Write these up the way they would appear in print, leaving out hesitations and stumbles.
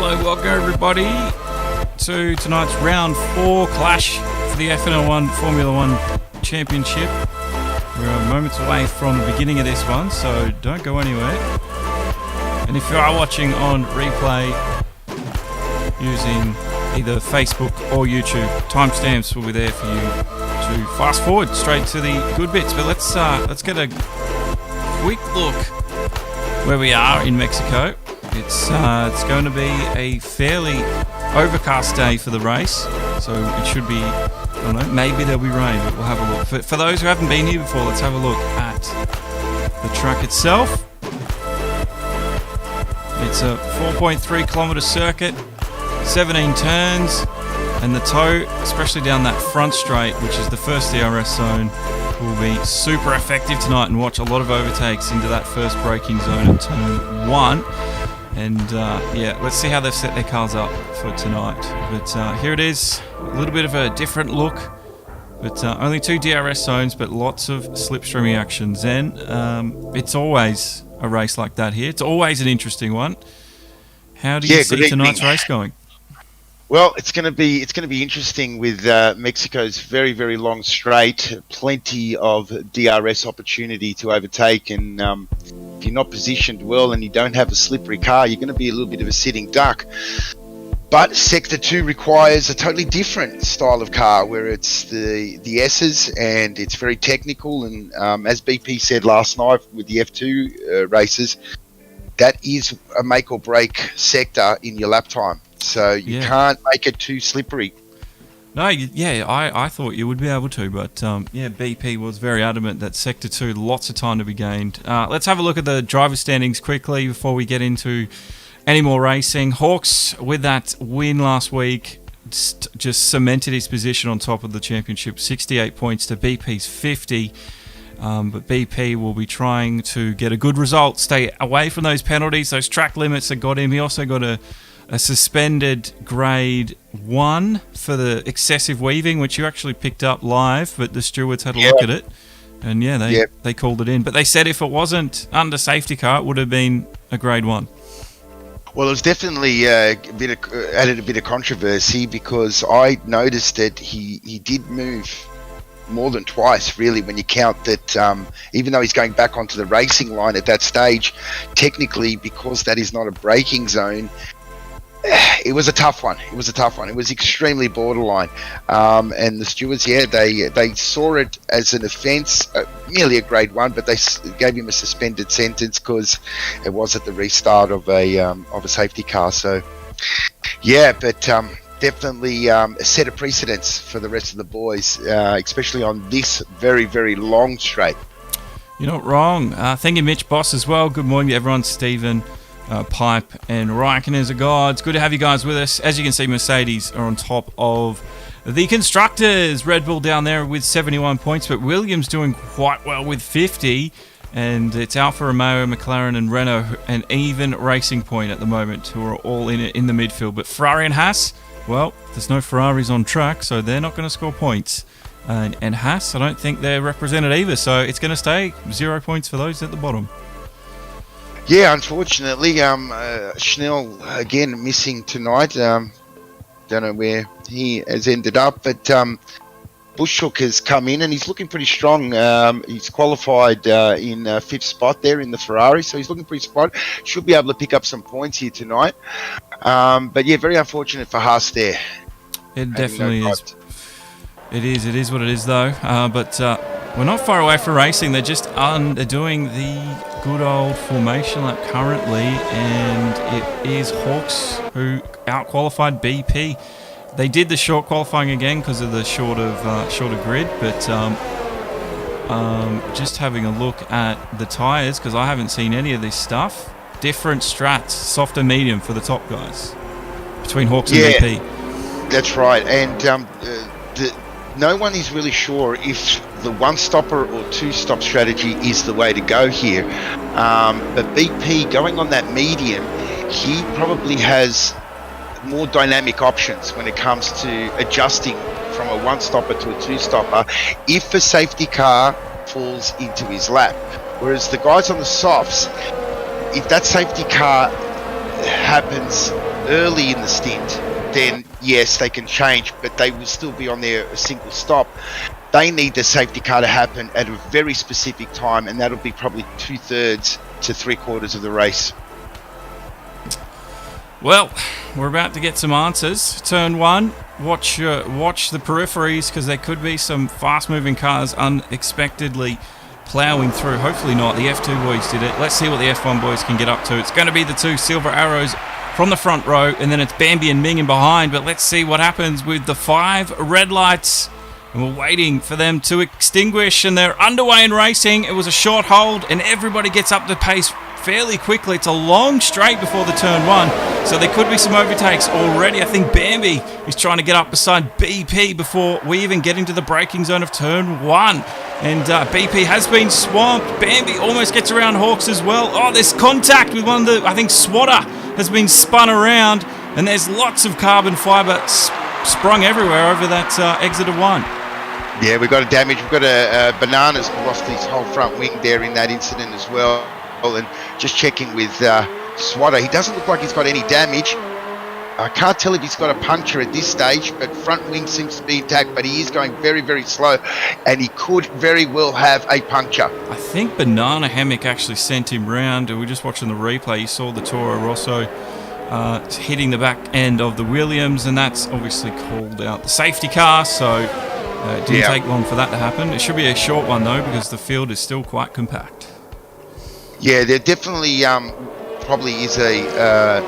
Hello, welcome everybody to tonight's round 4 clash for the FNL1 Formula 1 Championship. We're moments away from the beginning of this one, so don't go anywhere. And if you are watching on replay using either Facebook or YouTube, timestamps will be there for you to fast forward straight to the good bits. But let's get a quick look where we are in Mexico. It's going to be a fairly overcast day for the race, so it should be, I don't know, maybe there'll be rain, but we'll have a look. For those who haven't been here before, let's have a look at the track itself. It's a 4.3 kilometre circuit, 17 turns, and the tow, especially down that front straight, which is the first DRS zone, will be super effective tonight, and watch a lot of overtakes into that first braking zone at turn 1. And yeah, let's see how they've set their cars up for tonight. But here it is, a little bit of a different look. But only 2 DRS zones, but lots of slipstreaming action. Zen, it's always a race like that here. It's always an interesting one. How do you see tonight's race going? Well, it's going to be interesting with Mexico's very, very long straight, plenty of DRS opportunity to overtake, and if you're not positioned well and you don't have a slippery car, you're going to be a little bit of a sitting duck. But Sector 2 requires a totally different style of car, where it's the S's, and it's very technical, and as BP said last night with the F2 races, that is a make or break sector in your lap time. So you can't make it too slippery. No, yeah, I thought you would be able to, but yeah, BP was very adamant that Sector 2, lots of time to be gained. Let's have a look at the driver standings quickly before we get into any more racing. Hawks, with that win last week, just cemented his position on top of the championship, 68 points to BP's 50. But BP will be trying to get a good result, stay away from those penalties, those track limits that got him. He also got a suspended grade 1 for the excessive weaving, which you actually picked up live, but the stewards had a look at it, and they called it in. But they said if it wasn't under safety car, it would have been a grade 1. Well, it was definitely added a bit of controversy, because I noticed that he did move more than twice, really, when you count that, even though he's going back onto the racing line at that stage, technically, because that is not a braking zone, it was a tough one. It was extremely borderline. And the stewards, they saw it as an offence, merely a grade 1, but they gave him a suspended sentence because it was at the restart of a safety car. So, yeah, but definitely set a precedence for the rest of the boys, especially on this very, very long straight. You're not wrong. Thank you, Mitch Boss, as well. Good morning to everyone. Stephen, Pipe and Raikkonen, it's good to have you guys with us. As you can see, Mercedes are on top of the constructors. Red Bull down there with 71 points, but Williams doing quite well with 50, and it's Alfa Romeo, McLaren and Renault, and even Racing Point at the moment, who are all in the midfield. But Ferrari and Haas, well, there's no Ferraris on track, so they're not going to score points. And Haas, I don't think they're represented either, so it's going to stay 0 points for those at the bottom. Yeah, unfortunately, Schnell again missing tonight. Don't know where he has ended up, but Buschhoek has come in and he's looking pretty strong. He's qualified in 5th spot there in the Ferrari, so he's looking pretty spot. Should be able to pick up some points here tonight. But yeah, very unfortunate for Haas there. It definitely is. It is what it is, though. But we're not far away from racing. They're just they're doing the good old formation lap currently, and it is Hawks who out-qualified BP. They did the short qualifying again because of the shorter grid, but just having a look at the tyres, because I haven't seen any of this stuff. Different strats, soft and medium for the top guys between Hawks and BP. That's right, and no one is really sure if the one-stopper or two-stop strategy is the way to go here. But BP, going on that medium, he probably has more dynamic options when it comes to adjusting from a one-stopper to a two-stopper if a safety car falls into his lap. Whereas the guys on the softs, if that safety car happens early in the stint, then yes, they can change, but they will still be on their single stop. They need the safety car to happen at a very specific time, and that'll be probably 2/3 to 3/4 of the race. Well, we're about to get some answers. Turn 1, watch the peripheries, because there could be some fast-moving cars unexpectedly ploughing through. Hopefully not. The F2 boys did it. Let's see what the F1 boys can get up to. It's going to be the 2 silver arrows from the front row, and then it's Bambi and Ming in behind. But let's see what happens with the 5 red lights. And we're waiting for them to extinguish, and they're underway in racing. It was a short hold, and everybody gets up to pace fairly quickly. It's a long straight before the turn 1, so there could be some overtakes already. I think Bambi is trying to get up beside BP before we even get into the braking zone of turn 1. And BP has been swamped. Bambi almost gets around Hawks as well. Oh, there's contact with one of the, I think Swatter has been spun around, and there's lots of carbon fibre sprung everywhere over that exit of 1. Yeah, we've got a damage. We've got a Bananas lost his whole front wing there in that incident as well. And just checking with Swatter, he doesn't look like he's got any damage. I can't tell if he's got a puncture at this stage, but front wing seems to be intact, but he is going very, very slow, and he could very well have a puncture. I think Banana Hammock actually sent him round. We were just watching the replay. You saw the Toro Rosso hitting the back end of the Williams, and that's obviously called out the safety car, so it didn't take long for that to happen. It should be a short one, though, because the field is still quite compact. Yeah, there definitely probably is a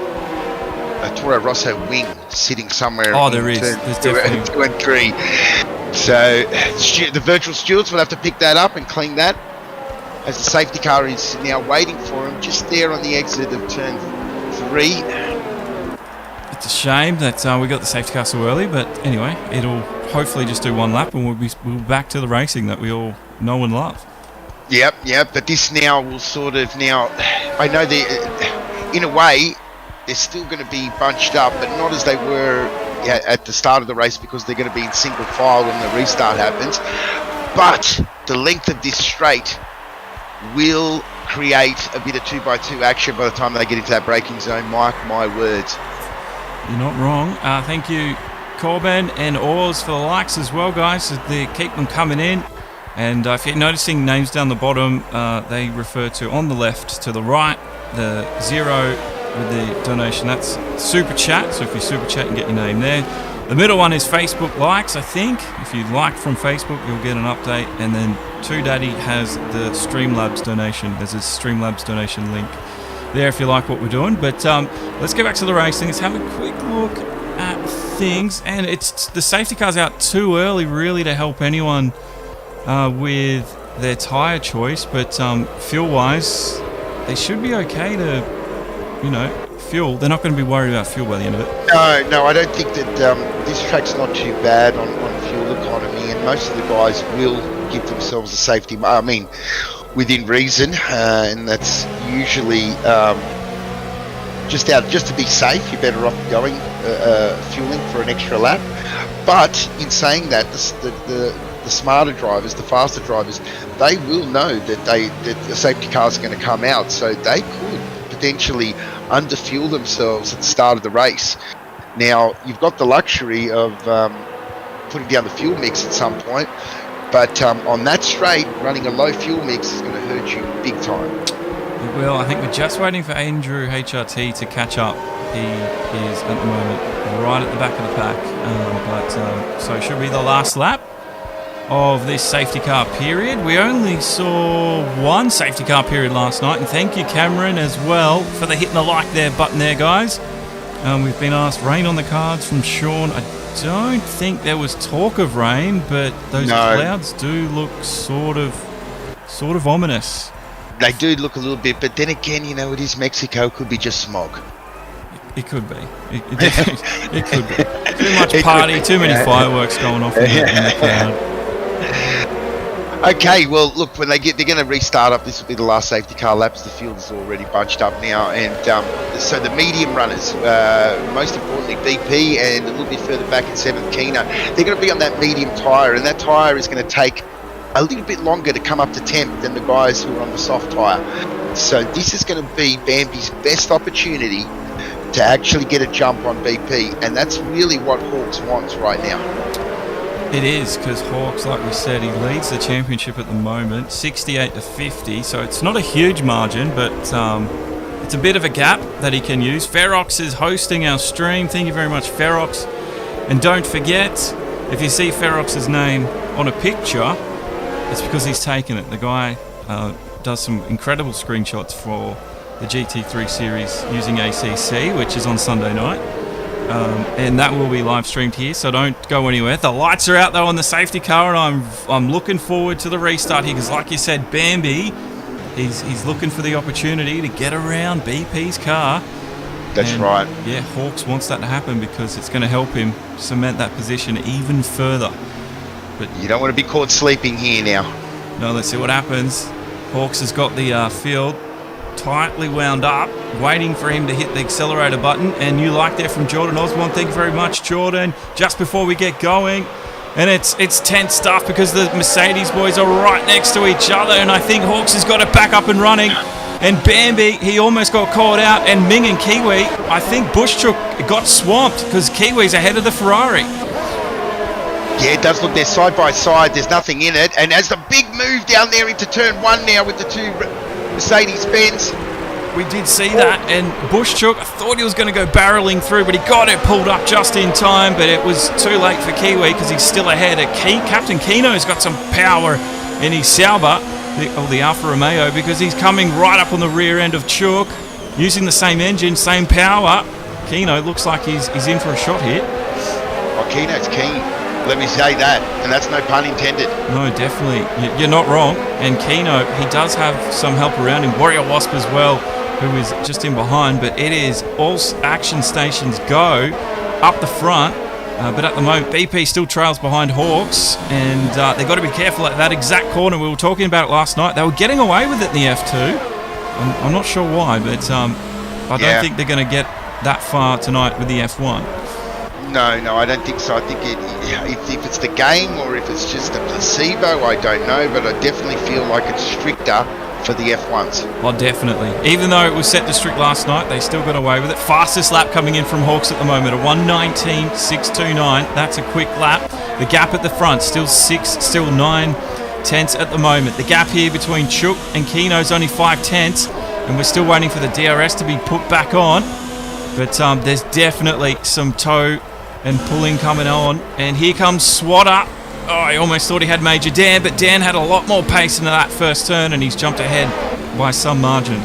Toro Rosso wing sitting somewhere. Oh, there is. There's definitely 2 and 3. So the virtual stewards will have to pick that up and clean that, as the safety car is now waiting for him just there on the exit of turn 3. It's a shame that we got the safety car so early, but anyway, it'll hopefully just do 1 lap, and we'll be back to the racing that we all know and love. Yep. But this now will sort of I know in a way, they're still going to be bunched up, but not as they were at the start of the race, because they're going to be in single file when the restart happens. But the length of this straight will create a bit of 2x2 action by the time they get into that braking zone. Mark my words. You're not wrong. Thank you, Corbin and Oars, for the likes as well, guys. They keep them coming in. And if you're noticing names down the bottom, they refer to, on the left to the right, the 0 with the donation. That's Super Chat. So if you Super Chat, and get your name there. The middle one is Facebook likes, I think. If you like from Facebook, you'll get an update. And then 2Daddy has the Streamlabs donation. There's a Streamlabs donation link there if you like what we're doing. But let's get back to the racing. Let's have a quick look at things. And it's the safety car's out too early, really, to help anyone with their tyre choice. But fuel-wise, they should be okay to, fuel. They're not going to be worried about fuel by the end of it. No, I don't think that this track's not too bad on fuel economy, and most of the guys will give themselves a safety, within reason, and that's usually just to be safe. You're better off going fueling for an extra lap. But in saying that, the smarter drivers, the faster drivers, they will know that the safety cars are going to come out, so they could potentially underfuel themselves at the start of the race. Now, you've got the luxury of putting down the fuel mix at some point, but on that straight, running a low fuel mix is going to hurt you big time. Well, I think we're just waiting for Andrew HRT to catch up. He is at the moment right at the back of the pack, so it should be the last lap of this safety car period. We only saw 1 safety car period last night, and thank you, Cameron, as well, for the hitting the like there button there, guys. We've been asked rain on the cards from Sean. I don't think there was talk of rain, but those clouds do look sort of ominous. They do look a little bit, but then again, it is Mexico. It could be just smog. It could be. It could be. Too much party, too many fireworks going off in the cloud. Okay, well, look, when they're going to restart up, this will be the last safety car laps. The field is already bunched up now, and so the medium runners, most importantly BP, and a little bit further back in 7th Kena, they're going to be on that medium tyre, and that tyre is going to take a little bit longer to come up to temp than the guys who are on the soft tyre. So this is going to be Bambi's best opportunity to actually get a jump on BP, and that's really what Hawks wants right now. It is, because Hawks, like we said, he leads the championship at the moment, 68-50, so it's not a huge margin, but it's a bit of a gap that he can use. Ferox is hosting our stream. Thank you very much, Ferox. And don't forget, if you see Ferox's name on a picture, it's because he's taken it. The guy does some incredible screenshots for the GT3 series using ACC, which is on Sunday night. And that will be live streamed here, so don't go anywhere. The lights are out though on the safety car, and I'm looking forward to the restart here, because like you said, Bambi, he's looking for the opportunity to get around BP's car. That's right. Yeah, Hawks wants that to happen because it's going to help him cement that position even further. But you don't want to be caught sleeping here now. No, let's see what happens. Hawks has got the field tightly wound up, waiting for him to hit the accelerator button. And you like there from Jordan Osborne. Thank you very much, Jordan. Just before we get going, and it's tense stuff because the Mercedes boys are right next to each other, and I think Hawks has got it back up and running. And Bambi, he almost got caught out, and Ming and Kiwi, I think Bushchuk got swamped because Kiwi's ahead of the Ferrari. Yeah, it does look, they're side by side, there's nothing in it, and as the big move down there into turn one now with the two Mercedes-Benz. We did see that, and Bushchuk, I thought he was going to go barreling through, but he got it pulled up just in time, but it was too late for Kiwi because he's still ahead. Captain Kino's got some power in his Sauber, the Alfa Romeo, because he's coming right up on the rear end of Chuk, using the same engine, same power. Kino looks like he's in for a shot here. Oh, Kino's keen. Let me say that, and that's no pun intended. No, definitely. You're not wrong. And Kino, he does have some help around him. Warrior Wasp as well, who is just in behind. But it is all action stations go up the front. But at the moment, BP still trails behind Hawks. And they've got to be careful at that exact corner. We were talking about it last night. They were getting away with it in the F2. I'm not sure why, but I don't think they're going to get that far tonight with the F1. No, I don't think so. I think if it's the game or if it's just a placebo, I don't know, but I definitely feel like it's stricter for the F1s. Oh, definitely. Even though it was set to strict last night, they still got away with it. Fastest lap coming in from Hawks at the moment, a 1:19.629. That's a quick lap. The gap at the front, still 9 tenths at the moment. The gap here between Chuk and Kino is only 5 tenths, and we're still waiting for the DRS to be put back on. But there's definitely some toe and pulling coming on, and here comes Swatter. Oh, I almost thought he had Major Dan, but Dan had a lot more pace into that first turn, and he's jumped ahead by some margin.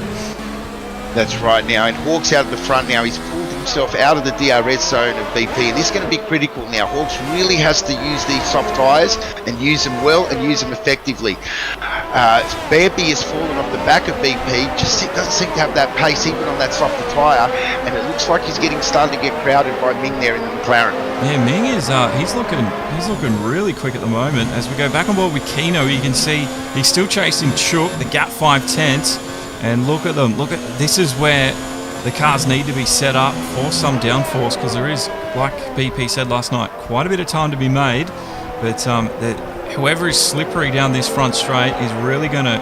That's right now, and Hawks out at the front now. He's pulled himself out of the DRS zone of BP, and this is going to be critical now. Hawks really has to use these soft tyres and use them well and use them effectively. Bambi has fallen off the back of BP, just doesn't seem to have that pace even on that softer tyre, and it looks like he's starting to get crowded by Ming there in the McLaren. Yeah, Ming is he's looking really quick at the moment. As we go back on board with Kino, you can see he's still chasing Chuk, the gap 5 tenths. And look at them. This is where the cars need to be set up for some downforce, because there is, like BP said last night, quite a bit of time to be made. But whoever is slippery down this front straight is really going to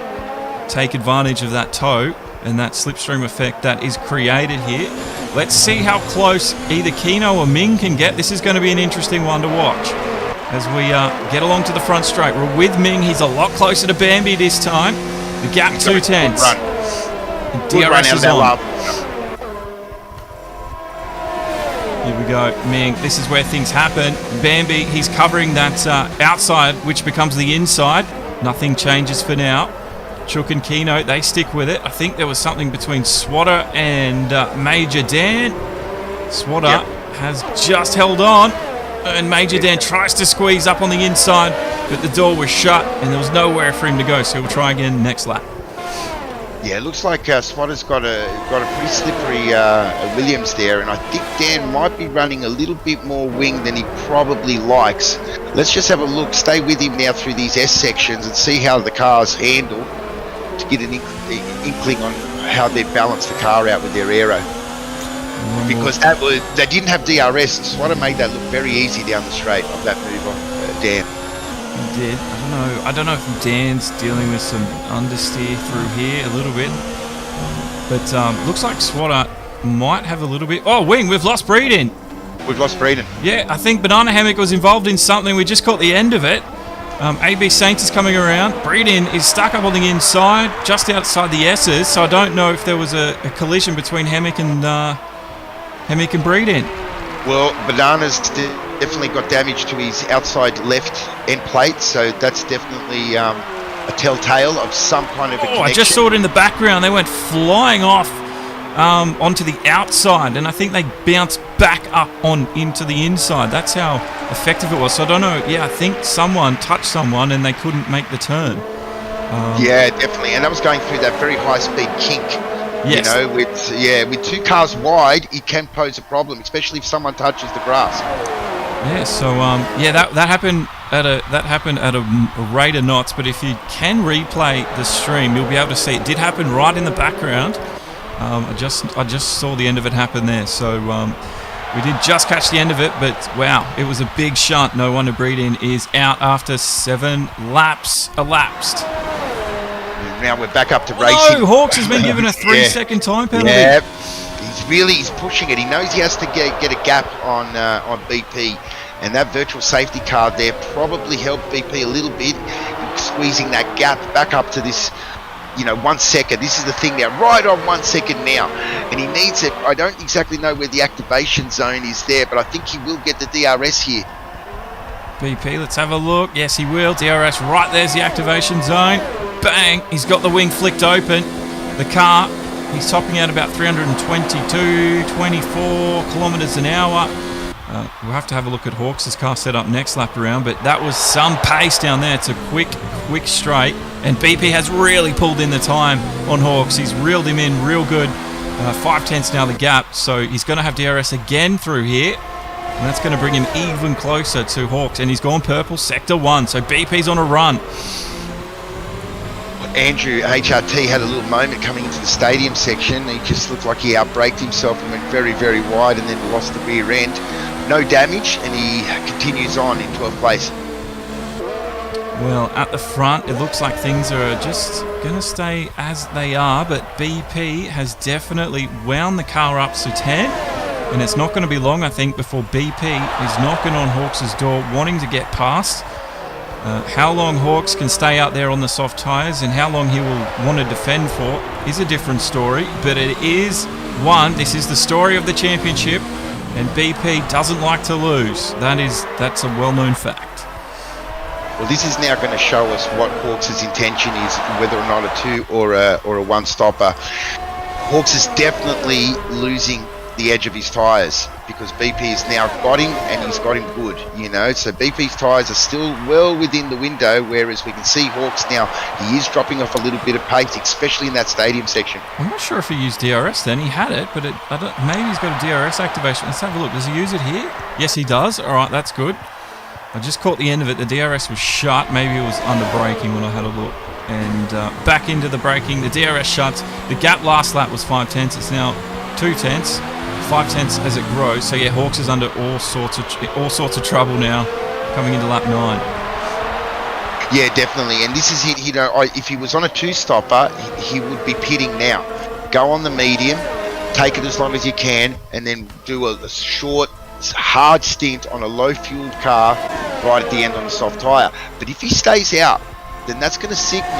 take advantage of that toe and that slipstream effect that is created here. Let's see how close either Kino or Ming can get. This is going to be an interesting one to watch as we get along to the front straight. We're with Ming. He's a lot closer to Bambi this time. The gap 2 tenths. DRS is on. Here we go, Ming. This is where things happen. Bambi, he's covering that outside, which becomes the inside. Nothing changes for now. Chuk and Kino, they stick with it. I think there was something between Swatter and Major Dan. Swatter has just held on, and Major Dan tries to squeeze up on the inside, but the door was shut, and there was nowhere for him to go, so he'll try again next lap. Yeah, it looks like Swatter's got a pretty slippery Williams there, and I think Dan might be running a little bit more wing than he probably likes. Let's just have a look, stay with him now through these S sections and see how the cars handle to get an inkling on how they balance the car out with their aero. Because they didn't have DRS, Swatter made that look very easy down the straight of that move on Dan. He did. I don't know if Dan's dealing with some understeer through here a little bit, but looks like Swatter might have a little bit... Oh, Wing, we've lost Breeden. We've lost Breeden. Yeah, I think Banana Hammock was involved in something. We just caught the end of it. AB Saints is coming around. Breeden is stuck up on the inside, just outside the S's, so I don't know if there was a collision between Hammock and Breeden. Well, Banana's definitely got damage to his outside left end plate, so that's definitely a telltale of some kind of a connection. I just saw it in the background. They went flying off onto the outside, and I think they bounced back up into the inside. That's how effective it was. So I don't know. Yeah, I think someone touched someone and they couldn't make the turn. Yeah, definitely. And that was going through that very high-speed kink. Yes. You know, with two cars wide, it can pose a problem, especially if someone touches the grass. Yeah. So that happened at a rate of knots. But if you can replay the stream, you'll be able to see it did happen right in the background. I just saw the end of it happen there. So we did just catch the end of it, but wow, it was a big shunt. No wonder Breeden is out after 7 laps elapsed. Now we're back up to racing. No, Hawks has been given a 3-second time penalty. Yeah, he's pushing it. He knows he has to get a gap on BP, and that virtual safety car there probably helped BP a little bit, squeezing that gap back up to this, 1 second. This is the thing now, right on 1 second now, and he needs it. I don't exactly know where the activation zone is there, but I think he will get the DRS here. BP, let's have a look. Yes, he will. DRS right there's the activation zone. Bang! He's got the wing flicked open. The car, he's topping out about 322, 24 kilometres an hour. We'll have to have a look at Hawks' car set up next lap around, but that was some pace down there. It's a quick straight, and BP has really pulled in the time on Hawks. He's reeled him in real good. 5/10 now the gap, so he's going to have DRS again through here, and that's going to bring him even closer to Hawks, and he's gone purple, sector 1, so BP's on a run. Andrew HRT had a little moment coming into the stadium section. He just looked like he outbraked himself and went very, very wide and then lost the rear end. No damage, and he continues on in 12th place. Well, at the front, it looks like things are just going to stay as they are, but BP has definitely wound the car up to 10, and it's not going to be long, I think, before BP is knocking on Hawks' door, wanting to get past. How long Hawks can stay out there on the soft tyres and how long he will want to defend for is a different story, but it is this is the story of the championship, and BP doesn't like to lose. That's a well-known fact. Well, this is now going to show us what Hawks' intention is, whether or not a 2 or a 1-stopper. Hawks is definitely losing the edge of his tyres because BP has now got him, and he's got him good, so BP's tyres are still well within the window, whereas we can see Hawks now, he is dropping off a little bit of pace, especially in that stadium section. I'm not sure if he used DRS then. He had it, but maybe he's got a DRS activation. Let's have a look. Does he use it here? Yes, he does. All right, that's good. I just caught the end of it. The DRS was shut. Maybe it was under braking when I had a look. And back into the braking. The DRS shuts. The gap last lap was 5/10. It's now 2/10. 5/10 as it grows. So yeah, Hawks is under all sorts of trouble now, coming into lap 9. Yeah, definitely. And this is it. If he was on a 2-stopper, he would be pitting now. Go on the medium, take it as long as you can, and then do a short, hard stint on a low-fueled car right at the end on the soft tyre. But if he stays out, then that's going to signal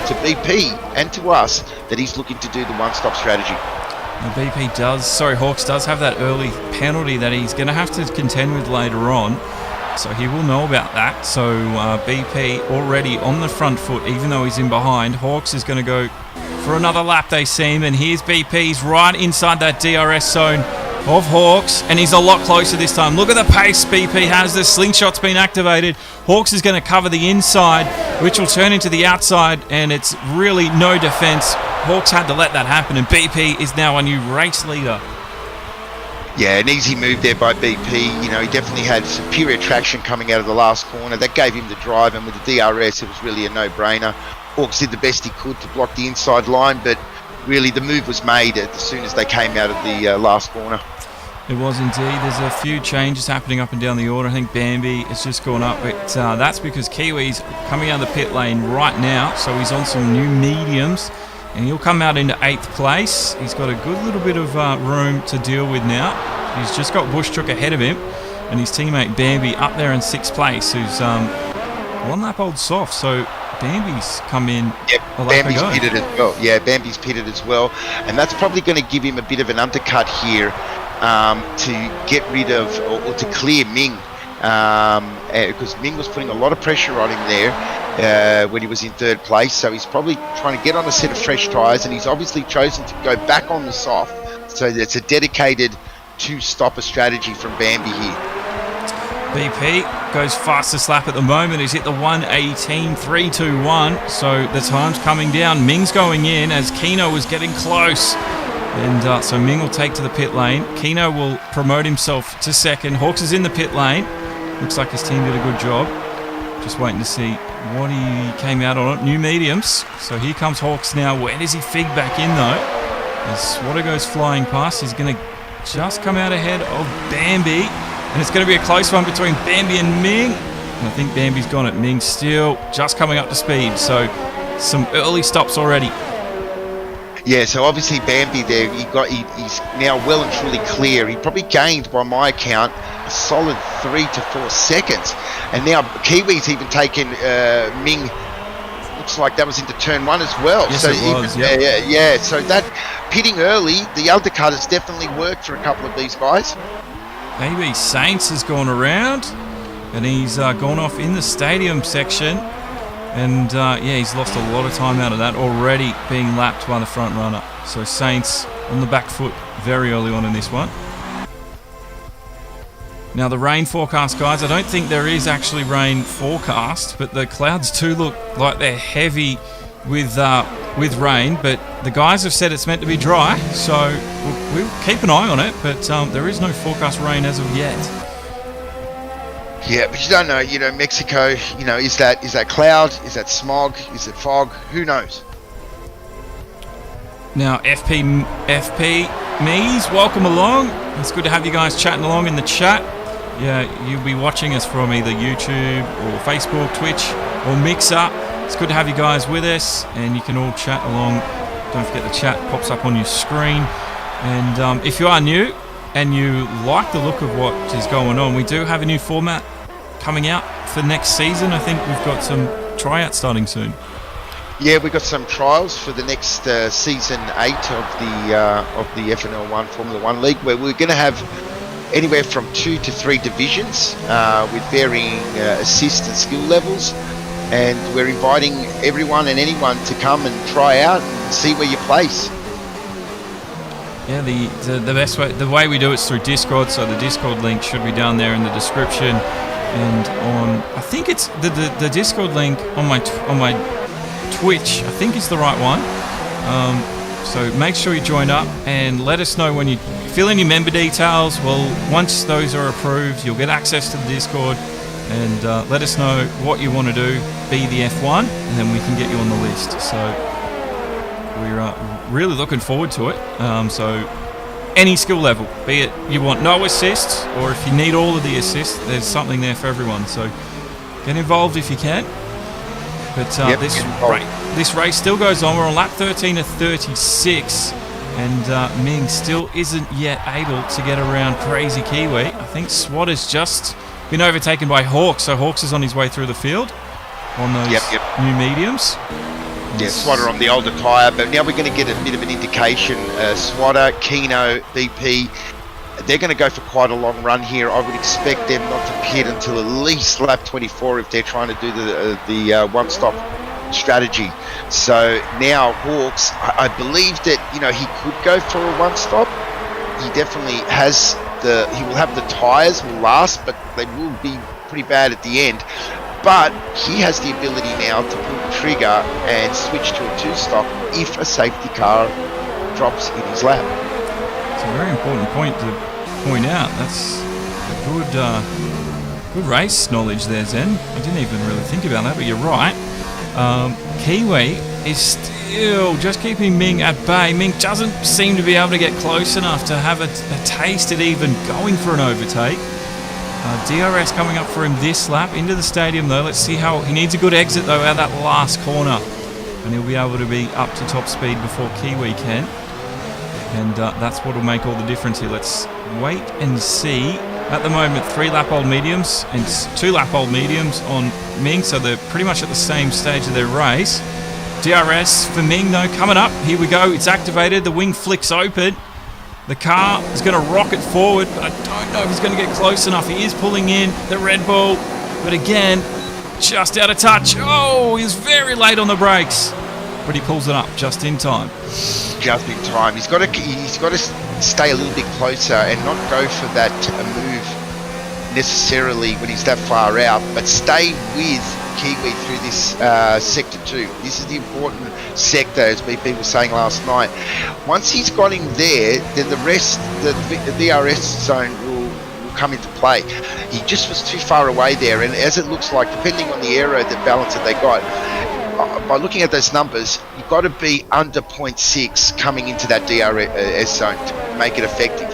to BP and to us that he's looking to do the one-stop strategy. Hawks does have that early penalty that he's going to have to contend with later on, so he will know about that. So BP already on the front foot, even though he's in behind. Hawks is going to go for another lap, they seem, and here's BP. He's right inside that DRS zone of Hawks, and he's a lot closer this time. Look at the pace BP has. The slingshot's been activated. Hawks is going to cover the inside, which will turn into the outside, and it's really no defense. Hawks had to let that happen, and BP is now a new race leader. Yeah, an easy move there by BP. He definitely had superior traction coming out of the last corner. That gave him the drive, and with the DRS, it was really a no-brainer. Hawks did the best he could to block the inside line, but really the move was made as soon as they came out of the last corner. It was indeed. There's a few changes happening up and down the order. I think Bambi has just gone up, but that's because Kiwi's coming out of the pit lane right now, so he's on some new mediums. and he'll come out into 8th place. He's got a good little bit of room to deal with now. He's just got Bushchook ahead of him, and his teammate Bambi up there in 6th place, who's one lap old soft. So Bambi's come in. Yep, a lap Bambi's ago. pitted as well. Yeah, Bambi's pitted as well, and that's probably going to give him a bit of an undercut here to get rid of or to clear Ming, because Ming was putting a lot of pressure on him there when he was in 3rd place. So he's probably trying to get on a set of fresh tyres, and he's obviously chosen to go back on the soft. So it's a dedicated 2-stopper strategy from Bambi here. BP goes fastest lap at the moment. He's hit the 1:18.321. So the time's coming down. Ming's going in as Keno was getting close. And so Ming will take to the pit lane. Keno will promote himself to 2nd. Hawks is in the pit lane. Looks like his team did a good job. Just waiting to see what he came out on. New mediums. So here comes Hawks now. Where does he fig back in though? As Swatter goes flying past, he's going to just come out ahead of Bambi. And it's going to be a close one between Bambi and Ming. And I think Bambi's gone at Ming still just coming up to speed. So some early stops already. Yeah, so obviously Bambi there, he's now well and truly clear. He probably gained, by my account, a solid 3 to 4 seconds. And now Kiwi's even taken Ming, looks like that was into turn 1 as well. Yes, so it was, yeah, so that pitting early, the undercut has definitely worked for a couple of these guys. Maybe Saints has gone around, and he's gone off in the stadium section. And he's lost a lot of time out of that already, being lapped by the front runner. So Saints on the back foot very early on in this one. Now the rain forecast, guys, I don't think there is actually rain forecast, but the clouds do look like they're heavy with rain. But the guys have said it's meant to be dry, so we'll keep an eye on it. But there is no forecast rain as of yet. Yeah, but you don't know. Mexico. Is that cloud? Is that smog? Is it fog? Who knows? Now, FP Mees, welcome along. It's good to have you guys chatting along in the chat. Yeah, you'll be watching us from either YouTube or Facebook, Twitch, or Mixer. It's good to have you guys with us, and you can all chat along. Don't forget the chat pops up on your screen. And if you are new and you like the look of what is going on, we do have a new format coming out for next season. I think we've got some tryouts starting soon. Yeah, we've got some trials for the next season 8 of the FNL1 Formula 1 League, where we're going to have anywhere from 2 to 3 divisions with varying assist and skill levels. And we're inviting everyone and anyone to come and try out and see where you place. Yeah, the best way, the way we do it's through Discord. So the Discord link should be down there in the description, and I think it's the Discord link on my Twitch. I think is the right one. So make sure you join up and let us know when you fill in your member details. Well, once those are approved, you'll get access to the Discord, and let us know what you want to do. Be the F1, and then we can get you on the list. So we're really looking forward to it. So any skill level, be it you want no assists, or if you need all of the assists, there's something there for everyone. So get involved if you can. But this race still goes on. We're on lap 13 of 36, and Ming still isn't yet able to get around Crazy Kiwi. I think Swat has just been overtaken by Hawks, so Hawks is on his way through the field on those new mediums. Yeah, Swatter on the older tyre, but now we're going to get a bit of an indication. Swatter, Keno, BP, they're going to go for quite a long run here. I would expect them not to pit until at least lap 24 if they're trying to do the one-stop strategy. So now Hawks, I believe that he could go for a one-stop. He definitely has he will have the tyres will last, but they will be pretty bad at the end. But he has the ability now to pull the trigger and switch to a 2-stop if a safety car drops in his lap. It's a very important point to point out. That's a good race knowledge there, Zen. I didn't even really think about that, but you're right. Kiwi is still just keeping Ming at bay. Ming doesn't seem to be able to get close enough to have a taste at even going for an overtake. DRS coming up for him this lap into the stadium though. Let's see how he needs a good exit though out of that last corner. and he'll be able to be up to top speed before Kiwi can. And that's what will make all the difference here. Let's wait and see. At the moment, 3 lap-old mediums and 2 lap-old mediums on Ming, so they're pretty much at the same stage of their race. DRS for Ming, though, coming up. Here we go. It's activated. The wing flicks open. The car is going to rocket forward, but I don't know if he's going to get close enough. He is pulling in the Red Bull, but again, just out of touch. Oh, he's very late on the brakes, but he pulls it up just in time. Just in time. He's got to stay a little bit closer and not go for that move necessarily when he's that far out, but stay with Kiwi through this sector 2. This is the important sector, as BP was saying last night. Once he's got him there, then the rest, the DRS zone will come into play. He just was too far away there, and as it looks like, depending on the aero, the balance that they got, by looking at those numbers, you've got to be under 0.6 coming into that DRS zone to make it effective.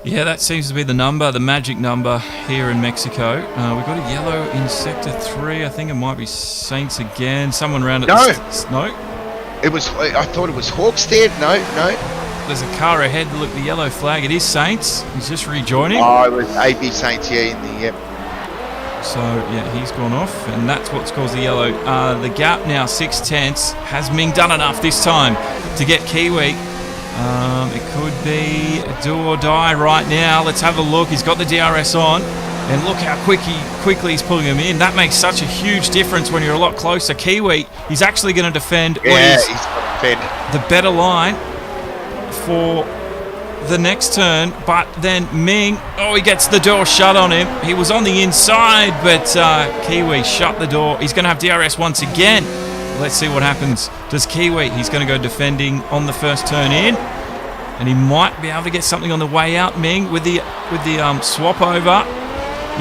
Yeah, that seems to be the number, the magic number here in Mexico. We've got a yellow in Sector 3. I think it might be Saints again. Someone around it. No. It was. I thought it was Hawks there. No. There's a car ahead. Look, the yellow flag. It is Saints. He's just rejoining. Oh, it was AB Saints, yeah, in the... Yep. So, yeah, he's gone off, and that's what's caused the yellow. The gap now, 6/10. Has Ming done enough this time to get Kiwi? It could be a do or die right now. Let's have a look. He's got the DRS on, and look how quickly he's pulling him in. That makes such a huge difference when you're a lot closer. Kiwi, he's actually going to defend he's got to defend the better line for the next turn, but then Ming, he gets the door shut on him. He was on the inside, but Kiwi shut the door. He's going to have DRS once again. Let's see what happens. Does Kiwi? He's going to go defending on the first turn in, and he might be able to get something on the way out. Ming with the swap over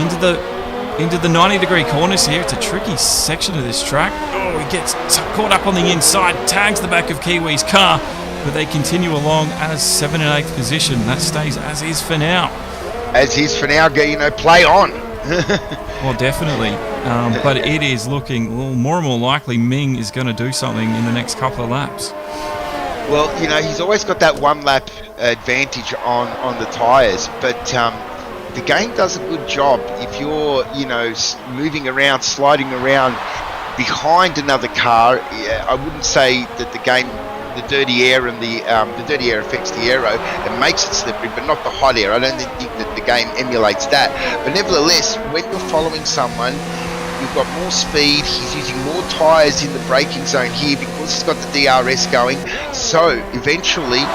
into the 90-degree corners here. It's a tricky section of this track. Oh, he gets caught up on the inside, tags the back of Kiwi's car, but they continue along as 7th and 8th position. That stays as is for now. As is for now. Play on. Well, definitely. But it is looking more and more likely Ming is going to do something in the next couple of laps. Well, he's always got that 1 lap advantage on the tyres, but the game does a good job if you're, moving around, sliding around behind another car. I wouldn't say that the game, the dirty air and the dirty air affects the aero and makes it slippery, but not the hot air. I don't think that the game emulates that. But nevertheless, when you're following someone, you've got more speed. He's using more tyres in the braking zone here because he's got the DRS going. So eventually,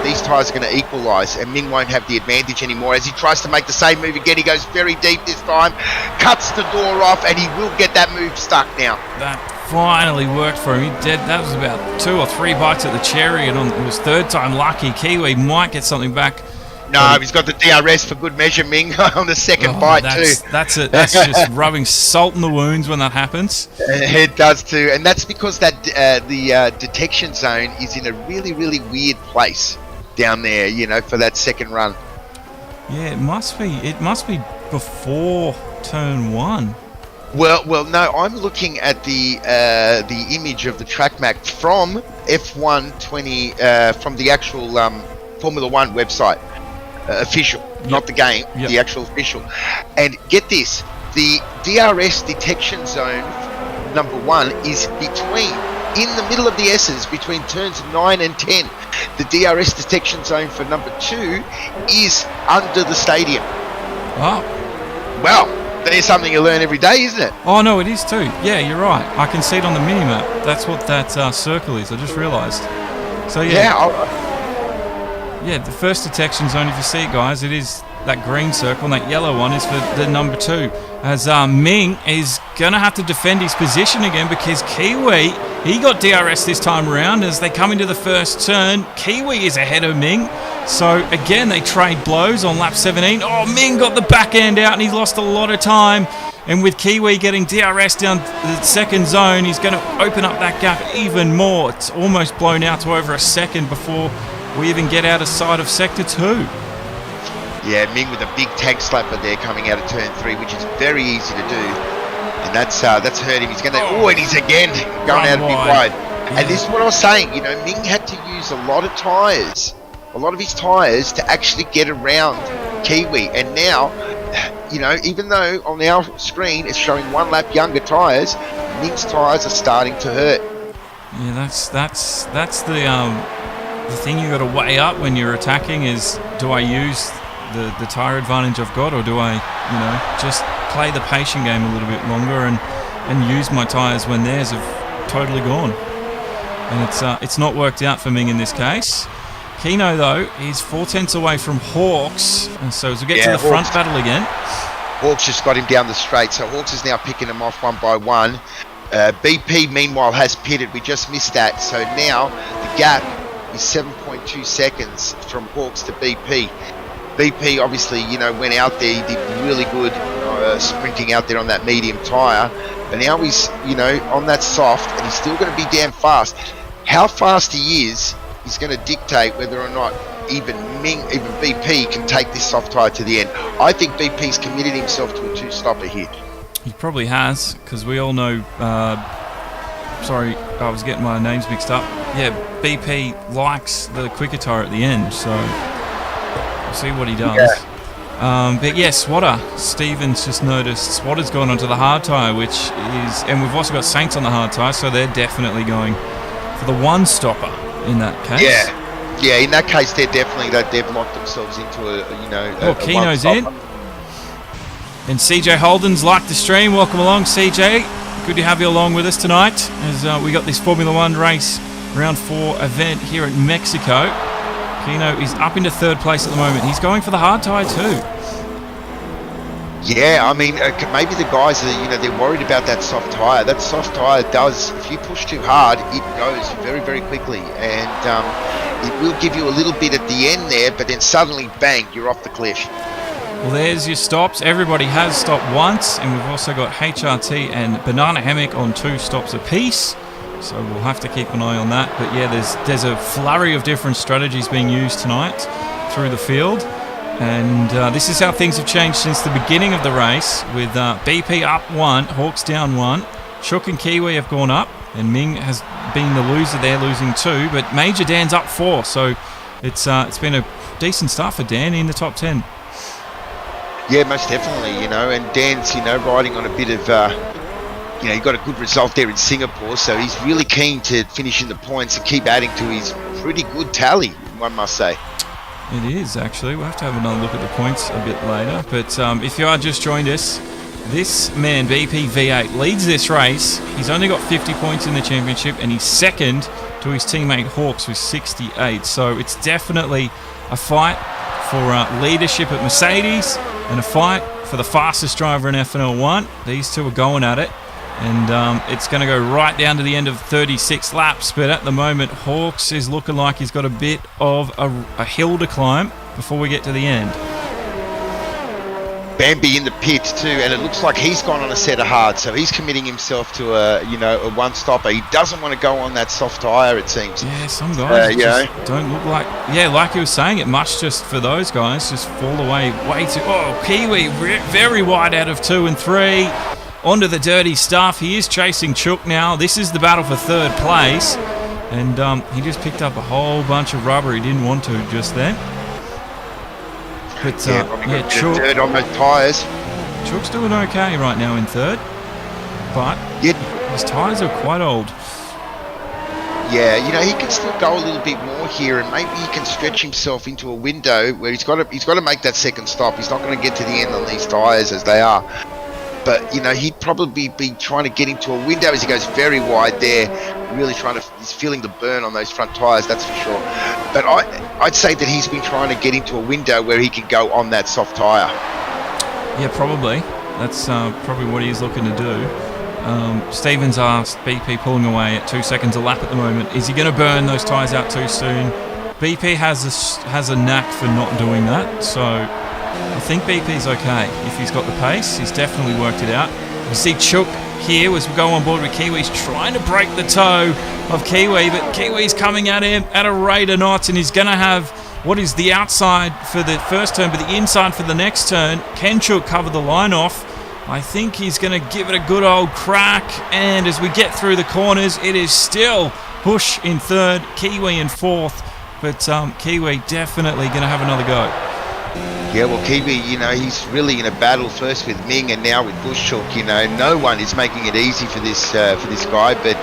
these tyres are going to equalise, and Ming won't have the advantage anymore. As he tries to make the same move again, he goes very deep this time, cuts the door off, and he will get that move stuck now. That finally worked for him. That was about 2 or 3 bites at the cherry, and on his 3rd time lucky. Kiwi might get something back. No, he's got the DRS for good measure, Ming, on the second bite too. That's just rubbing salt in the wounds when that happens. It does too, and that's because that the detection zone is in a really, really weird place down there. For that second run. Yeah, it must be. It must be before turn 1. Well, no. I'm looking at the image of the track map from F1 20 from the actual Formula 1 website. Official, not the game, the actual official. And get this, the DRS detection zone number 1 is in the middle of the S's, between turns 9 and 10. The DRS detection zone for number 2 is under the stadium. Oh. Well, there's something you learn every day, isn't it? Oh, no, it is too. Yeah, you're right. I can see it on the mini-map. That's what that circle is. I just realised. So, yeah, the first detection zone, if you see it, guys, it is that green circle, and that yellow one is for the number 2. As Ming is going to have to defend his position again because Kiwi, he got DRS this time around. As they come into the first turn, Kiwi is ahead of Ming. So, again, they trade blows on lap 17. Oh, Ming got the back end out, and he's lost a lot of time. And with Kiwi getting DRS down the second zone, he's going to open up that gap even more. It's almost blown out to over a second before we even get out of sight of Sector 2. Yeah, Ming with a big tag slapper there coming out of turn 3, which is very easy to do. and that's hurt him. He's going to, and he's again going out a bit wide. Yeah. And this is what I was saying, Ming had to use a lot of his tyres to actually get around Kiwi. And now, even though on our screen it's showing 1 lap younger tyres, Ming's tyres are starting to hurt. Yeah, that's the thing you got to weigh up when you're attacking is, do I use the tyre advantage I've got, or do I, just play the patient game a little bit longer and use my tyres when theirs have totally gone? And it's not worked out for Ming in this case. Keno, though, is 4 tenths away from Hawks, and so as we get to the front battle again. Hawks just got him down the straight, so Hawks is now picking him off one by one. BP, meanwhile, has pitted. We just missed that, so now the gap is 7.2 seconds from Hawks to BP. BP obviously, went out there. He did really good sprinting out there on that medium tyre. But now he's, on that soft, and he's still going to be damn fast. How fast he is going to dictate whether or not even BP can take this soft tyre to the end. I think BP's committed himself to a 2-stopper here. He probably has, because we all know... sorry, I was getting my names mixed up. Yeah, BP likes the quicker tyre at the end, so we'll see what he does. Yeah. But yeah, Swatter. Stevens just noticed Swatter's gone onto the hard tyre, which is... And we've also got Saints on the hard tyre, so they're definitely going for the 1-stopper in that case. Yeah, in that case, they've locked themselves into a Keno's in. And CJ Holden's liked the stream. Welcome along, CJ. Good to have you along with us tonight as we got this Formula 1 race round 4 event here at Mexico. Keno is up into 3rd place at the moment. He's going for the hard tyre too. Yeah, I mean, maybe the guys are, they're worried about that soft tyre. That soft tyre does, if you push too hard, it goes very, very quickly. And it will give you a little bit at the end there, but then suddenly, bang, you're off the cliff. Well, there's your stops. Everybody has stopped once, and we've also got HRT and Banana Hammock on 2 stops apiece. So we'll have to keep an eye on that. But yeah, there's a flurry of different strategies being used tonight through the field. And this is how things have changed since the beginning of the race, with BP up 1, Hawks down 1. Chook and Kiwi have gone up, and Ming has been the loser there, losing 2. But Major Dan's up 4, so it's been a decent start for Dan in the top 10. Yeah, most definitely, and Dan's, riding on a bit of, he got a good result there in Singapore, so he's really keen to finish in the points and keep adding to his pretty good tally, one must say. It is, actually. We'll have to have another look at the points a bit later. But if you are just joined us, this man, BP V8, leads this race. He's only got 50 points in the championship, and he's second to his teammate Hawks with 68. So it's definitely a fight for leadership at Mercedes and a fight for the fastest driver in FNL1. These two are going at it. And it's going to go right down to the end of 36 laps. But at the moment, Hawks is looking like he's got a bit of a hill to climb before we get to the end. Bambi in the pit too, and it looks like he's gone on a set of hard, so he's committing himself to a 1-stopper. He doesn't want to go on that soft tyre, it seems. Yeah, some guys just don't look like... Yeah, like he was saying, it must just, for those guys, just fall away way too... Oh, Kiwi very wide out of 2 and 3. Onto the dirty stuff. He is chasing Chook now. This is the battle for 3rd place. And he just picked up a whole bunch of rubber he didn't want to just then. But Chook, dirt on those tyres. Chook's doing okay right now in 3rd. But his tyres are quite old. Yeah, he can still go a little bit more here, and maybe he can stretch himself into a window where he's got to make that 2nd stop. He's not going to get to the end on these tyres as they are. But, he'd probably be trying to get into a window as he goes very wide there, really he's feeling the burn on those front tyres, that's for sure. But I'd say that he's been trying to get into a window where he can go on that soft tyre. Yeah, probably. That's probably what he's looking to do. Stevens asked BP pulling away at 2 seconds a lap at the moment. Is he going to burn those tyres out too soon? BP has a knack for not doing that, so... I think BP's okay if he's got the pace. He's definitely worked it out. We see Chook here as we go on board with Kiwi. He's trying to break the toe of Kiwi, but Kiwi's coming at him at a rate of knots, and he's going to have what is the outside for the first turn, but the inside for the next turn. Can Chook cover the line off? I think he's going to give it a good old crack. And as we get through the corners, it is still Bush in third, Kiwi in fourth. But Kiwi definitely going to have another go. Yeah, well, Kiwi, he's really in a battle first with Ming and now with Bushhook. No one is making it easy for this guy, but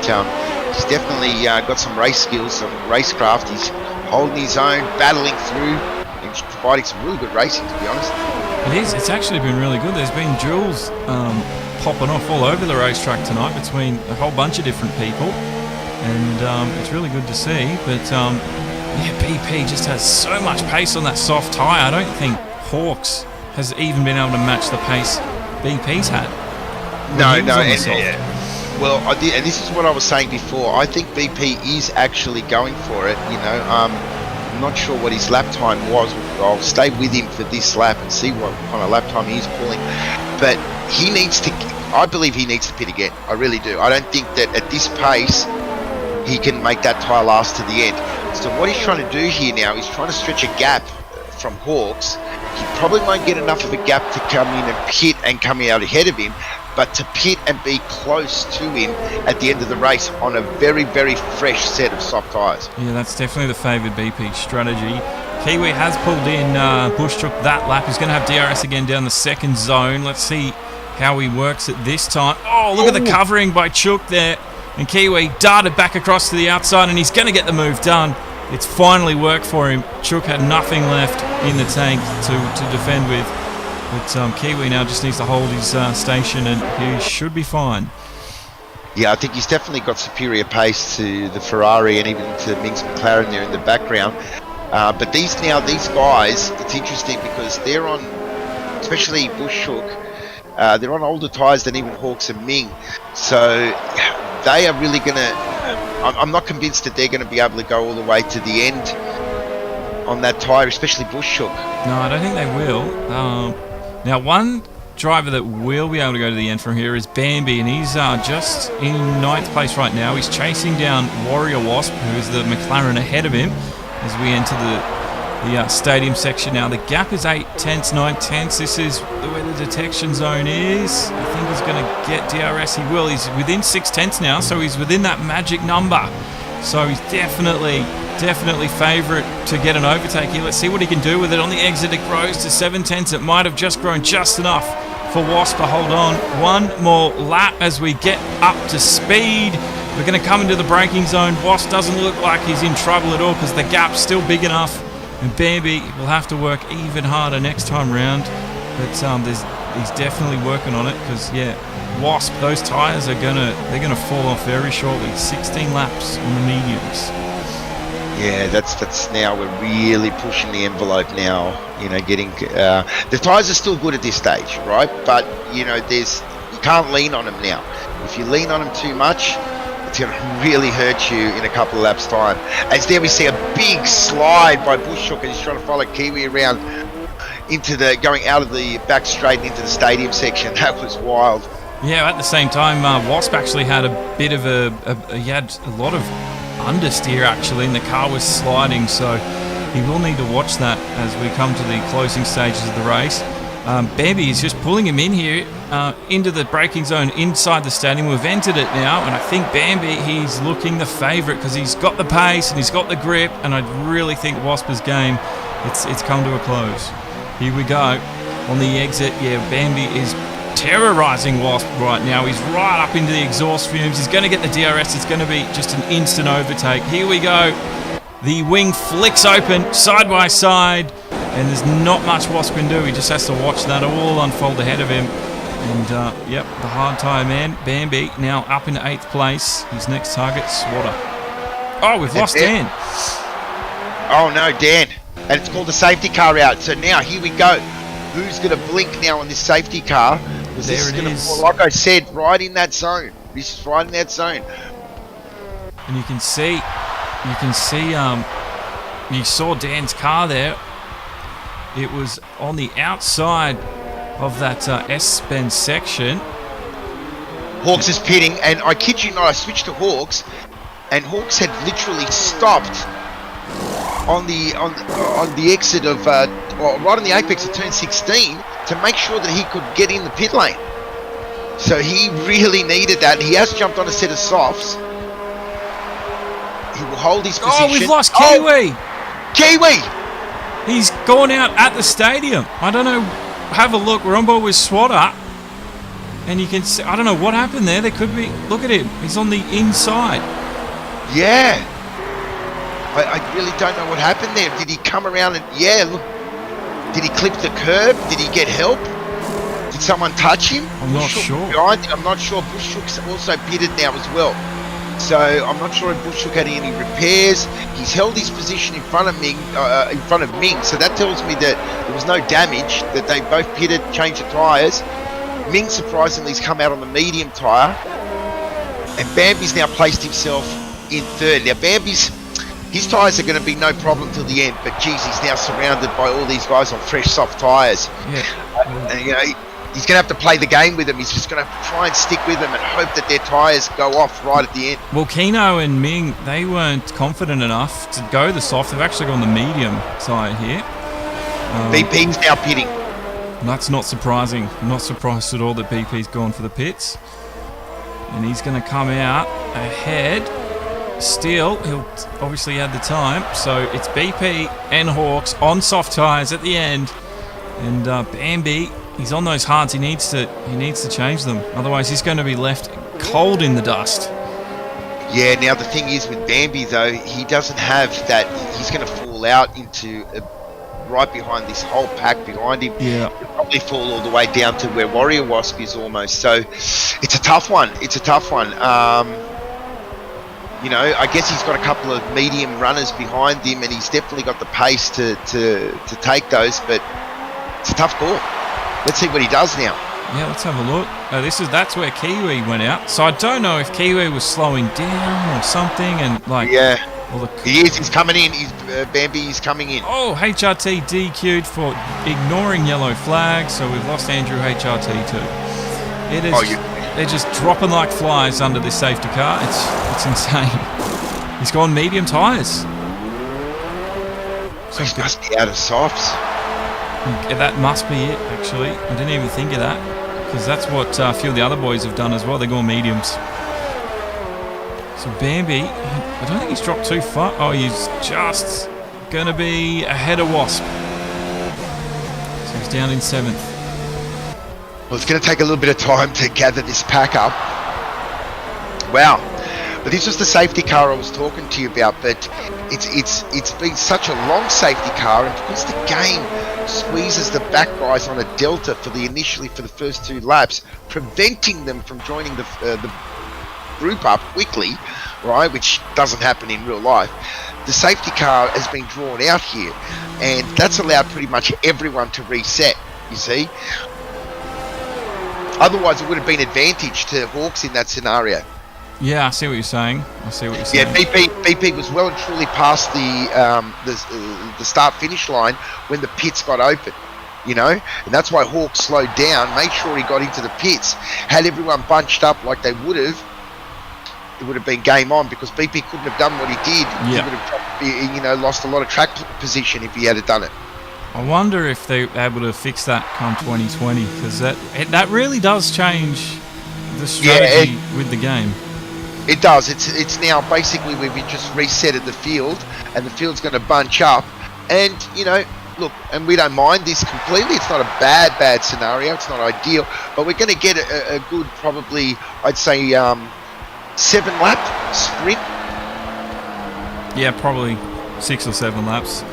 he's definitely got some race skills, some racecraft. He's holding his own, battling through, and providing some really good racing, to be honest. It is. It's actually been really good. There's been duels popping off all over the racetrack tonight between a whole bunch of different people, and it's really good to see. But BP just has so much pace on that soft tyre. I don't think Hawks has even been able to match the pace BP's had. No, and this is what I was saying before. I think BP is actually going for it. I'm not sure what his lap time was. I'll stay with him for this lap and see what kind of lap time he's pulling. But I believe he needs to pit again. I really do. I don't think that at this pace he can make that tyre last to the end. So what he's trying to do here now is trying to stretch a gap from Hawks. He probably won't get enough of a gap to come in and pit and come out ahead of him, but to pit and be close to him at the end of the race on a very, very fresh set of soft tyres. Yeah, that's definitely the favoured BP strategy. Kiwi has pulled in Bushhook that lap. He's going to have DRS again down the second zone. Let's see how he works it this time. Oh, look at the covering by Chook there. And Kiwi darted back across to the outside, and he's going to get the move done. It's finally worked for him. Chook had nothing left in the tank to defend with. But Kiwi now just needs to hold his station, and he should be fine. Yeah, I think he's definitely got superior pace to the Ferrari and even to Ming's McLaren there in the background. But these guys, it's interesting because they're on, especially Bushhook, they're on older tyres than even Hawks and Ming. So they are really going to... I'm not convinced that they're going to be able to go all the way to the end on that tyre, especially Bushhook. No, I don't think they will. Now, one driver that will be able to go to the end from here is Bambi, and he's just in 9th place right now. He's chasing down Warrior Wasp, who is the McLaren ahead of him, as we enter the stadium section now. The gap is 8 tenths, 9 tenths. This is where the detection zone is. I think he's going to get DRS. He will. He's within 6 tenths now, so he's within that magic number. So he's definitely favourite to get an overtake here. Let's see what he can do with it. On the exit, it grows to 7 tenths. It might have just grown just enough for Wasp to hold on. One more lap as we get up to speed. We're going to come into the braking zone. Wasp doesn't look like he's in trouble at all because the gap's still big enough. And Bambi will have to work even harder next time round. But he's definitely working on it because, Wasp, those tyres they're gonna fall off very shortly. 16 laps on the mediums. Yeah, that's now we're really pushing the envelope now. Getting the tyres are still good at this stage, right? But you can't lean on them now. If you lean on them too much, it's going to really hurt you in a couple of laps' time. As there we see a big slide by Bushhook, and he's trying to follow Kiwi around going out of the back straight into the stadium section. That was wild. Yeah, at the same time, Wasp actually had a bit of he had a lot of understeer actually, and the car was sliding, so he will need to watch that as we come to the closing stages of the race. Bambi is just pulling him in here into the braking zone inside the stadium. We've entered it now, and I think Bambi, he's looking the favourite because he's got the pace and he's got the grip, and I really think Wasper's game, it's come to a close. Here we go. On the exit, Bambi is terrorising Wasp right now. He's right up into the exhaust fumes. He's going to get the DRS. It's going to be just an instant overtake. Here we go. The wing flicks open side by side, and there's not much Wasp can do. He just has to watch that all unfold ahead of him. And the hard tyre man, Bambi, now up into 8th place. His next target, Swatter. Oh, we've lost Dan. Oh no, Dan. And it's called the safety car out. So now here we go. Who's going to blink now on this safety car? There it is. Like I said, right in that zone. This is right in that zone. And you can see, you saw Dan's car there. It was on the outside of that S-bend section. Hawks is pitting, and I kid you not, I switched to Hawks, and Hawks had literally stopped on the exit of right on the apex of turn 16 to make sure that he could get in the pit lane. So he really needed that. He has jumped on a set of softs. He will hold his position. Oh, we've lost Kiwi. Kiwi! He's gone out at the stadium. I don't know. Have a look. We're on board with Swatter. And you can see, I don't know what happened there. There could be, look at him. He's on the inside. Yeah. I really don't know what happened there. Did he come around and, yeah, look. Did he clip the curb? Did he get help? Did someone touch him? I'm not sure. Behind him? I'm not sure. Bushhook's also pitted now as well. So I'm not sure if Bushhook had any repairs. He's held his position in front of Ming. So that tells me that there was no damage. That they both pitted, changed the tyres. Ming surprisingly has come out on the medium tyre, and Bambi's now placed himself in third. Now his tyres are going to be no problem till the end, but geez, he's now surrounded by all these guys on fresh soft tyres. Yeah. And he's going to have to play the game with them. He's just going to try and stick with them and hope that their tyres go off right at the end. Well, Keno and Ming, they weren't confident enough to go the soft. They've actually gone the medium tyre here. BP's now pitting. That's not surprising. I'm not surprised at all that BP's gone for the pits. And he's going to come out ahead. Still, he'll obviously had the time. So it's BP and Hawks on soft tyres at the end. And Bambi, he's on those hards. He needs to change them. Otherwise, he's going to be left cold in the dust. Yeah, now the thing is with Bambi, though, he doesn't have that. He's going to fall out into right behind this whole pack behind him. Yeah. He'll probably fall all the way down to where Warrior Wasp is almost. So it's a tough one. I guess he's got a couple of medium runners behind him, and he's definitely got the pace to take those, but it's a tough call. Let's see what he does now. Yeah, let's have a look. That's where Kiwi went out. So I don't know if Kiwi was slowing down or something, and yeah. He is. He's coming in. Bambi is coming in. Oh, HRT DQ'd for ignoring yellow flags. So we've lost Andrew HRT too. It is. They're just dropping like flies under this safety car. It's insane. He's gone medium tyres. So he must be out of softs. That must be it. Actually, I didn't even think of that because that's what a few of the other boys have done as well. They're going mediums. So Bambi, I don't think he's dropped too far. Oh, he's just going to be ahead of Wasp. So he's down in 7th. Well, it's going to take a little bit of time to gather this pack up. Wow. But this was the safety car I was talking to you about, but it's been such a long safety car, and because the game squeezes the back guys on a delta for the first 2 laps, preventing them from joining the group up quickly, right, which doesn't happen in real life. The safety car has been drawn out here, and that's allowed pretty much everyone to reset, you see. Otherwise, it would have been advantage to Hawks in that scenario. Yeah, I see what you're saying. Yeah, BP was well and truly past the start-finish line when the pits got open, and that's why Hawks slowed down, made sure he got into the pits. Had everyone bunched up like they would have, it would have been game on, because BP couldn't have done what he did. Yeah. He would have, lost a lot of track position if he had done it. I wonder if they're able to fix that come 2020, because that really does change the strategy with the game. It does. It's now basically we've just resetted the field, and the field's going to bunch up, and look, and we don't mind this completely. It's not a bad scenario. It's not ideal, but we're going to get a good, probably I'd say 7-lap sprint. Yeah, probably 6 or 7 laps.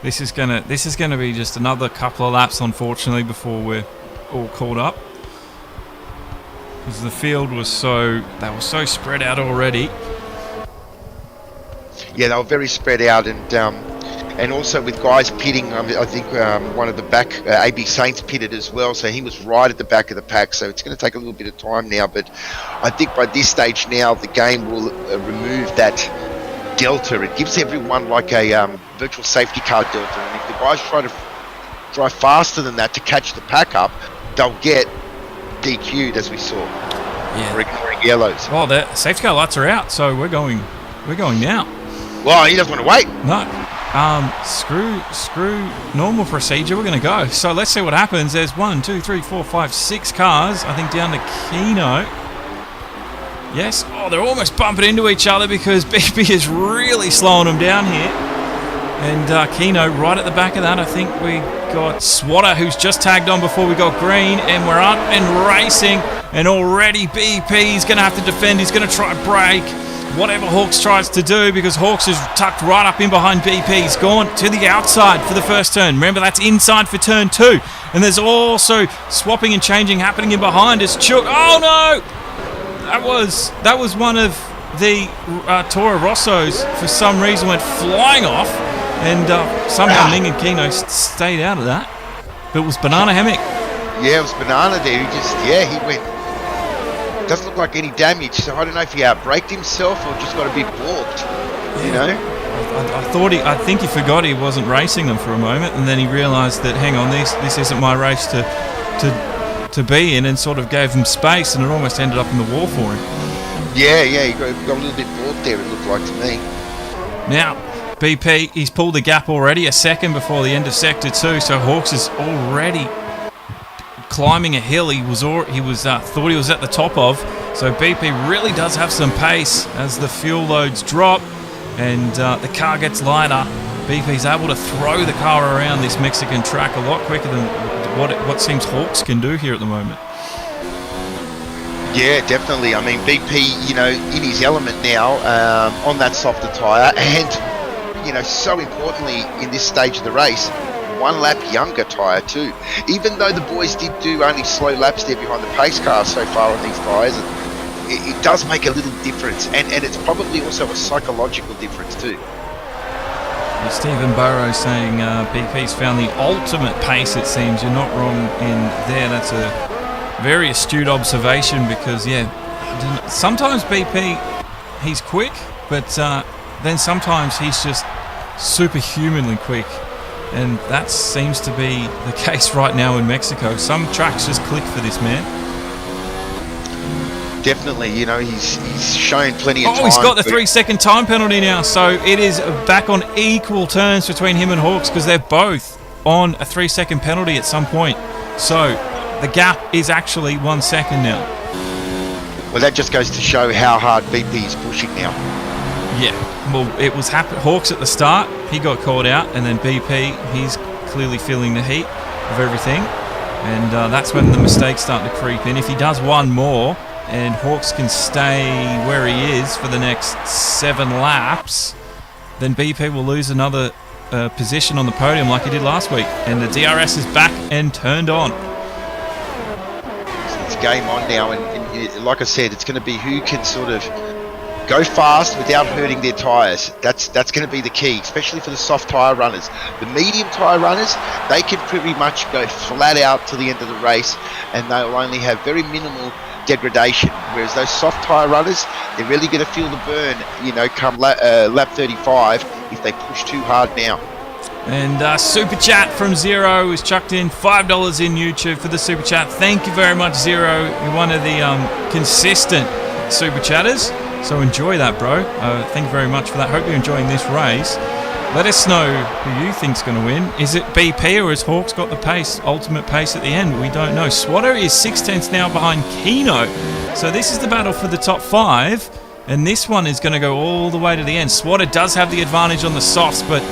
This is gonna be just another couple of laps, unfortunately, before we're all caught up. Because the field was so spread out already. Yeah, they were very spread out, and also with guys pitting. I think one of the back AB Saints pitted as well, so he was right at the back of the pack. So it's going to take a little bit of time now, but I think by this stage now, the game will remove that delta. It gives everyone like a virtual safety car delta, and if the guys try to drive faster than that to catch the pack up, they'll get DQ'd, as we saw. Yeah. For ignoring yellows. Well, the safety car lights are out, so we're going now. Well, he doesn't want to wait. No. screw normal procedure. We're going to go. So let's see what happens. There's 1, 2, 3, 4, 5, 6 cars. I think down to Keno. Yes. Oh, they're almost bumping into each other because BP is really slowing them down here. And Keno right at the back of that. I think we got Swatter, who's just tagged on before we got green, and we're up and racing. And already BP is going to have to defend. He's going to try and break whatever Hawks tries to do, because Hawks is tucked right up in behind BP. He's gone to the outside for the first turn. Remember, that's inside for turn 2. And there's also swapping and changing happening in behind us. Chook. Oh no! That was one of the Toro Rossos for some reason went flying off, and somehow Ning and Keno stayed out of that. But it was Banana Hammock. Yeah, it was Banana there. He went. Doesn't look like any damage, so I don't know if he outbraked himself or just got a bit warped. You know. I think he forgot he wasn't racing them for a moment, and then he realised that hang on, this isn't my race to be in, and sort of gave him space, and it almost ended up in the wall for him. Yeah, he got a little bit warped there, it looked like to me. Now, BP, he's pulled the gap already, a second before the end of Sector 2, so Hawks is already climbing a hill he thought he was at the top of. So BP really does have some pace as the fuel loads drop and the car gets lighter. BP's able to throw the car around this Mexican track a lot quicker than what seems Hawks can do here at the moment. Yeah, definitely. I mean, BP, in his element now on that softer tyre, and so importantly in this stage of the race, 1 lap younger tyre too. Even though the boys did do only slow laps there behind the pace car so far on these tyres, it does make a little difference, and it's probably also a psychological difference too. Stephen Burrow saying BP's found the ultimate pace, it seems. You're not wrong in there. That's a very astute observation because, sometimes BP, he's quick, but then sometimes he's just superhumanly quick. And that seems to be the case right now in Mexico. Some tracks just click for this man. Definitely, he's shown plenty of time. Oh, he's got the 3-second time penalty now. So it is back on equal terms between him and Hawks because they're both on a 3-second penalty at some point. So the gap is actually 1 second now. Well, that just goes to show how hard BP is pushing now. Yeah, well, it was Hawks at the start. He got called out, and then BP, he's clearly feeling the heat of everything. And that's when the mistakes start to creep in. If he does one more, and Hawks can stay where he is for the next 7 laps, then BP will lose another position on the podium like he did last week. And the DRS is back and turned on. It's game on now, and like I said, it's going to be who can sort of go fast without hurting their tyres. That's going to be the key, especially for the soft tyre runners. The medium tyre runners, they can pretty much go flat out to the end of the race, and they'll only have very minimal degradation, whereas those soft tyre runners, they're really going to feel the burn, come lap 35 if they push too hard now. And Super Chat from Zero is chucked in $5 in YouTube for the Super Chat. Thank you very much, Zero. You're one of the consistent Super Chatters, so enjoy that, bro. Thank you very much for that. Hope you're enjoying this race. Let us know who you think's going to win. Is it BP or has Hawks got the pace, ultimate pace at the end? We don't know. Swatter is 6/10 now behind Keno. So this is the battle for the top 5, and this one is going to go all the way to the end. Swatter does have the advantage on the softs, but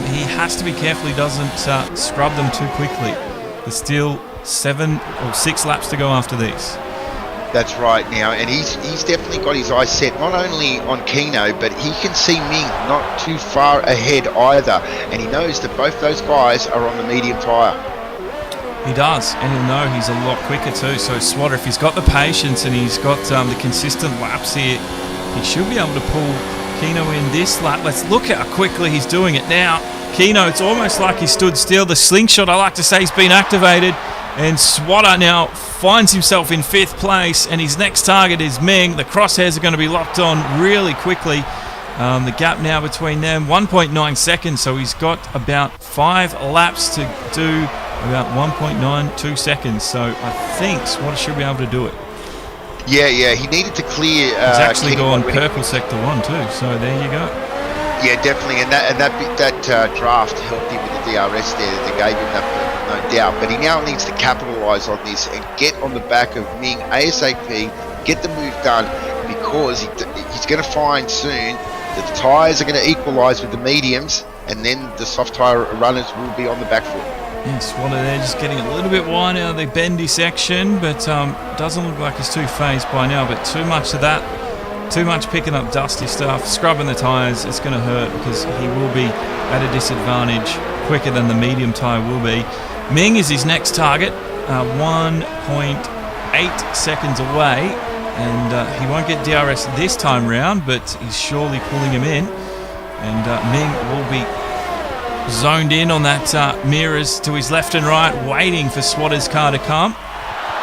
he has to be careful he doesn't scrub them too quickly. There's still 7 or 6 laps to go after these. That's right now, and he's definitely got his eyes set not only on Keno, but he can see Ming not too far ahead either, and he knows that both those guys are on the medium tyre. He does, and he'll know he's a lot quicker too. So Swatter, if he's got the patience and he's got the consistent laps here, he should be able to pull Keno in this lap. Let's look at how quickly he's doing it now. Keno, it's almost like he stood still. The slingshot, I like to say, has been activated. And Swatter now finds himself in 5th place, and his next target is Ming. The crosshairs are going to be locked on really quickly. The gap now between them, 1.9 seconds, so he's got about 5 laps to do, about 1.92 seconds. So I think Swatter should be able to do it. Yeah, he needed to clear... He's actually gone purple sector 1 too, so there you go. Yeah, definitely, and that draft helped him with the DRS there. They gave him that, no doubt. But he now needs to capitalise on this and get on the back of Ming ASAP, get the move done, because he's going to find soon that the tyres are going to equalise with the mediums, and then the soft tyre runners will be on the back foot. Yes, one of there just getting a little bit wide out of the bendy section, but doesn't look like he's too phased by now. But too much of that. Too much picking up dusty stuff, scrubbing the tyres, it's going to hurt because he will be at a disadvantage quicker than the medium tyre will be. Ming is his next target, 1.8 seconds away, and he won't get DRS this time round, but he's surely pulling him in. And Ming will be zoned in on that mirrors to his left and right, waiting for Swatter's car to come,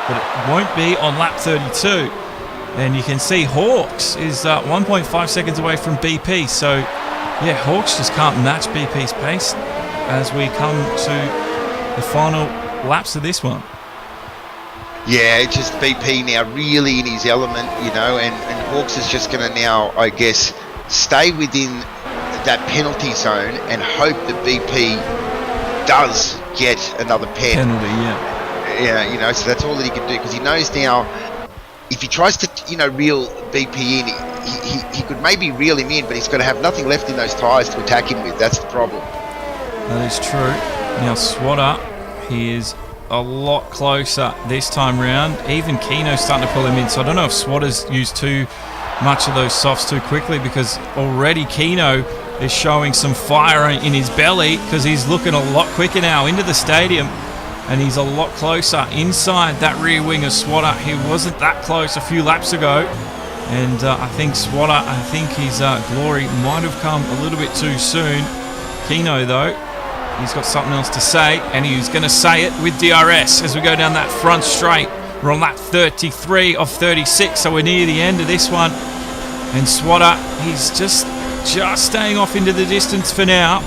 but it won't be on lap 32. And you can see Hawks is 1.5 seconds away from BP. So, yeah, Hawks just can't match BP's pace as we come to the final laps of this one. Yeah, it's just BP now really in his element, you know, and Hawks is just going to now, I guess, stay within that penalty zone and hope that BP does get another penalty, yeah. Yeah, you know, so that's all that he can do, because he knows now, if he tries to, you know, reel BP in, he could maybe reel him in, but he's got to have nothing left in those tyres to attack him with. That's the problem. That is true. Now, Swatter, he is a lot closer this time round. Even Kino's starting to pull him in, so I don't know if Swatter's used too much of those softs too quickly, because already Kino is showing some fire in his belly, because he's looking a lot quicker now into the stadium. And he's a lot closer inside that rear wing of Swatter. He wasn't that close a few laps ago. And I think Swatter, his glory might have come a little bit too soon. Kino, though, he's got something else to say. And he's going to say it with DRS as we go down that front straight. We're on lap 33 of 36, so we're near the end of this one. And Swatter, he's just staying off into the distance for now.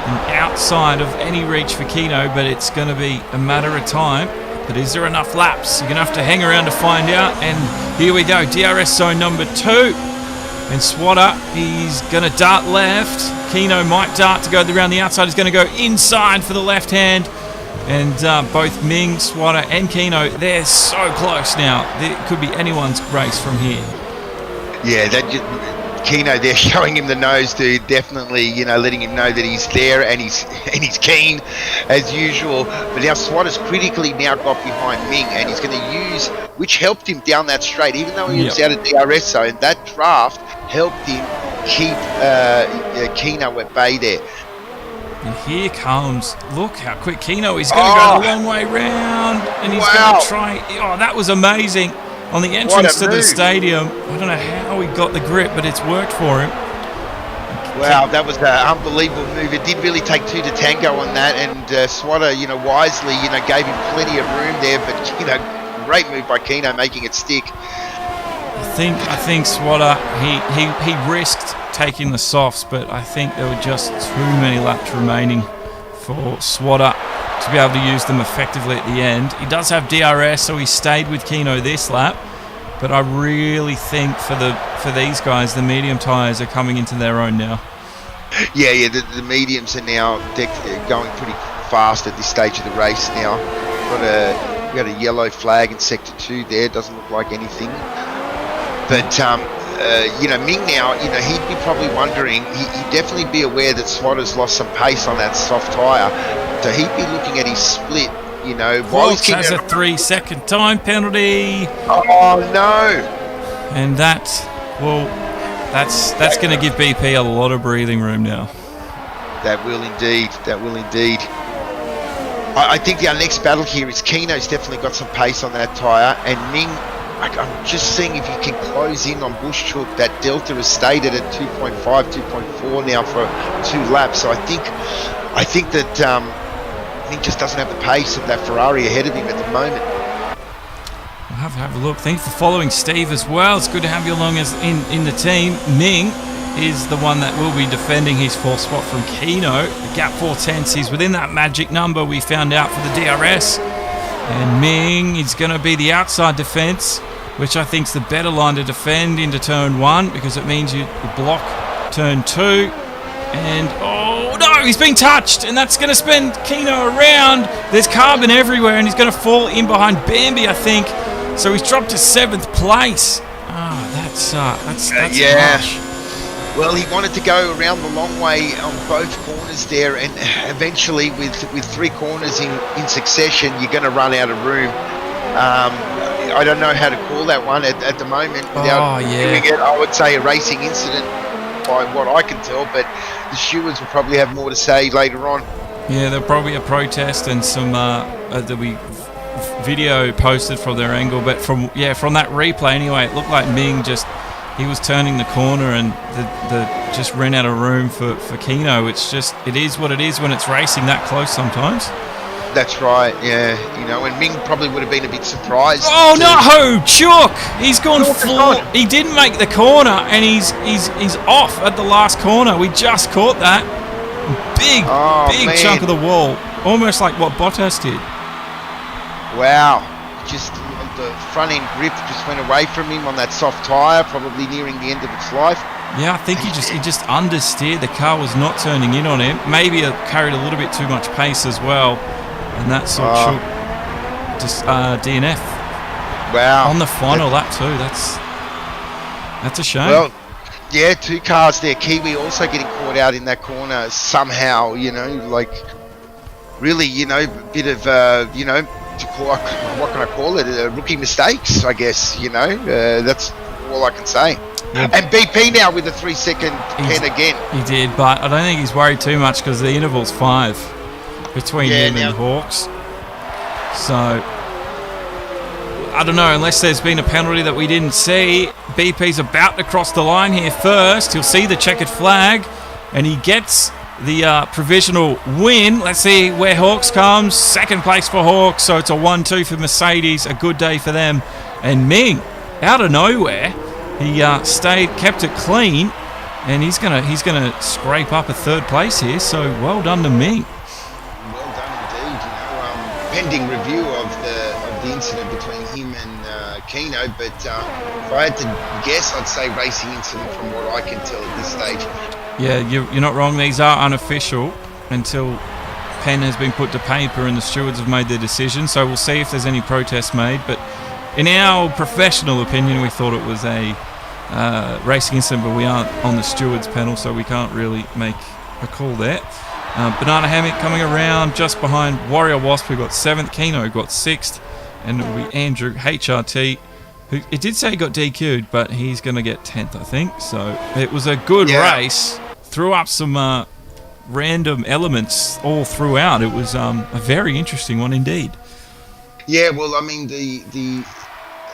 And outside of any reach for Kino, but it's going to be a matter of time. But is there enough laps? You're going to have to hang around to find out. And here we go, DRS zone number 2. And Swatter, he's going to dart left. Kino might dart to go around the outside. He's going to go inside for the left hand. And both Ming, Swatter and Kino, they're so close now. It could be anyone's race from here. Yeah, Kino there showing him the nose, dude, definitely, you know, letting him know that he's there and he's keen as usual. But now Swatter's critically now got behind Ming, and he's going to use, which helped him down that straight, even though he was out of DRS zone. That draft helped him keep Kino at bay there. And here comes, look how quick Kino is going to go the long way round, and he's going to try. Oh, that was amazing. On the entrance to the stadium, I don't know how he got the grip, but it's worked for him. Wow, that was an unbelievable move. It did really take two to tango on that, and Swatter, you know, wisely, you know, gave him plenty of room there. But you know, great move by Kino, making it stick. I think Swatter, he risked taking the softs, but I think there were just too many laps remaining for Swatter to be able to use them effectively at the end. He does have DRS, so he stayed with Kino this lap, but I really think for these guys, the medium tyres are coming into their own now. Yeah, the mediums are now going pretty fast at this stage of the race now. We got a yellow flag in sector 2 there, doesn't look like anything. But you know, Ming now, you know, he'd be probably wondering, he'd definitely be aware that Swatter's lost some pace on that soft tyre, so he'd be looking at his split, you know. Hawks has a 3-second time penalty. Oh no! And that's going to give BP a lot of breathing room now. That will indeed. I think our next battle here is Kino's definitely got some pace on that tyre, and Ming, I'm just seeing if you can close in on Bushchook. That delta has stayed at 2.5, 2.4 now for 2 laps. So I think that Ming just doesn't have the pace of that Ferrari ahead of him at the moment. We'll have a look. Thanks for following, Steve, as well. It's good to have you along as in the team. Ming is the one that will be defending his 4th spot from Kino. The gap 4/10. He's within that magic number we found out for the DRS. And Ming is going to be the outside defence, which I think is the better line to defend into turn 1, because it means you block turn 2. And, oh no, he's been touched, and that's going to spin Keno around. There's carbon everywhere, and he's going to fall in behind Bambi, I think. So he's dropped to 7th place. That's harsh. Well, he wanted to go around the long way on both corners there, and eventually with 3 corners in succession, you're going to run out of room. I don't know how to call that one at the moment without doing it. I would say a racing incident by what I can tell, but the stewards will probably have more to say later on. Yeah, there'll probably be a protest and some there'll be video posted from their angle, but from that replay anyway, it looked like Ming he was turning the corner and the just ran out of room for Keno. It is what it is when it's racing that close sometimes. That's right, yeah. And Ming probably would have been a bit surprised. Oh no, Chook! He's gone full. He didn't make the corner, and he's off at the last corner. We just caught that big chunk of the wall, almost like what Bottas did. Wow, just the front end grip just went away from him on that soft tyre, probably nearing the end of its life. Yeah, I think he just understeered. The car was not turning in on him. Maybe it carried a little bit too much pace as well. And that sort of shook just DNF. Wow. On the final lap too. That's a shame. Well, yeah, 2 cars there. Kiwi also getting caught out in that corner somehow, like really, bit of, what can I call it? Rookie mistakes, I guess, that's all I can say. Yeah. And BP now with a 3-second pen again. He did, but I don't think he's worried too much because the interval's 5. Between him and Hawks. So I don't know, unless there's been a penalty that we didn't see. BP's about to cross the line here first. He'll see the checkered flag and he gets the provisional win. Let's see where Hawks comes. 2nd place for Hawks, so it's a 1-2 for Mercedes. A good day for them. And Ming, out of nowhere, he kept it clean, and he's gonna scrape up a 3rd place here. So well done to Ming. Pending review of the incident between him and Keno, but if I had to guess, I'd say racing incident from what I can tell at this stage. Yeah, you're not wrong. These are unofficial until pen has been put to paper and the stewards have made their decision. So we'll see if there's any protest made. But in our professional opinion, we thought it was a racing incident, but we aren't on the stewards panel, so we can't really make a call there. Banana Hammock coming around just behind Warrior Wasp, who got 7th. Keno got 6th. And it will be Andrew HRT, who it did say he got DQ'd, but he's going to get 10th, I think. So it was a good race. Threw up some random elements all throughout. It was a very interesting one indeed. Yeah, well, I mean, the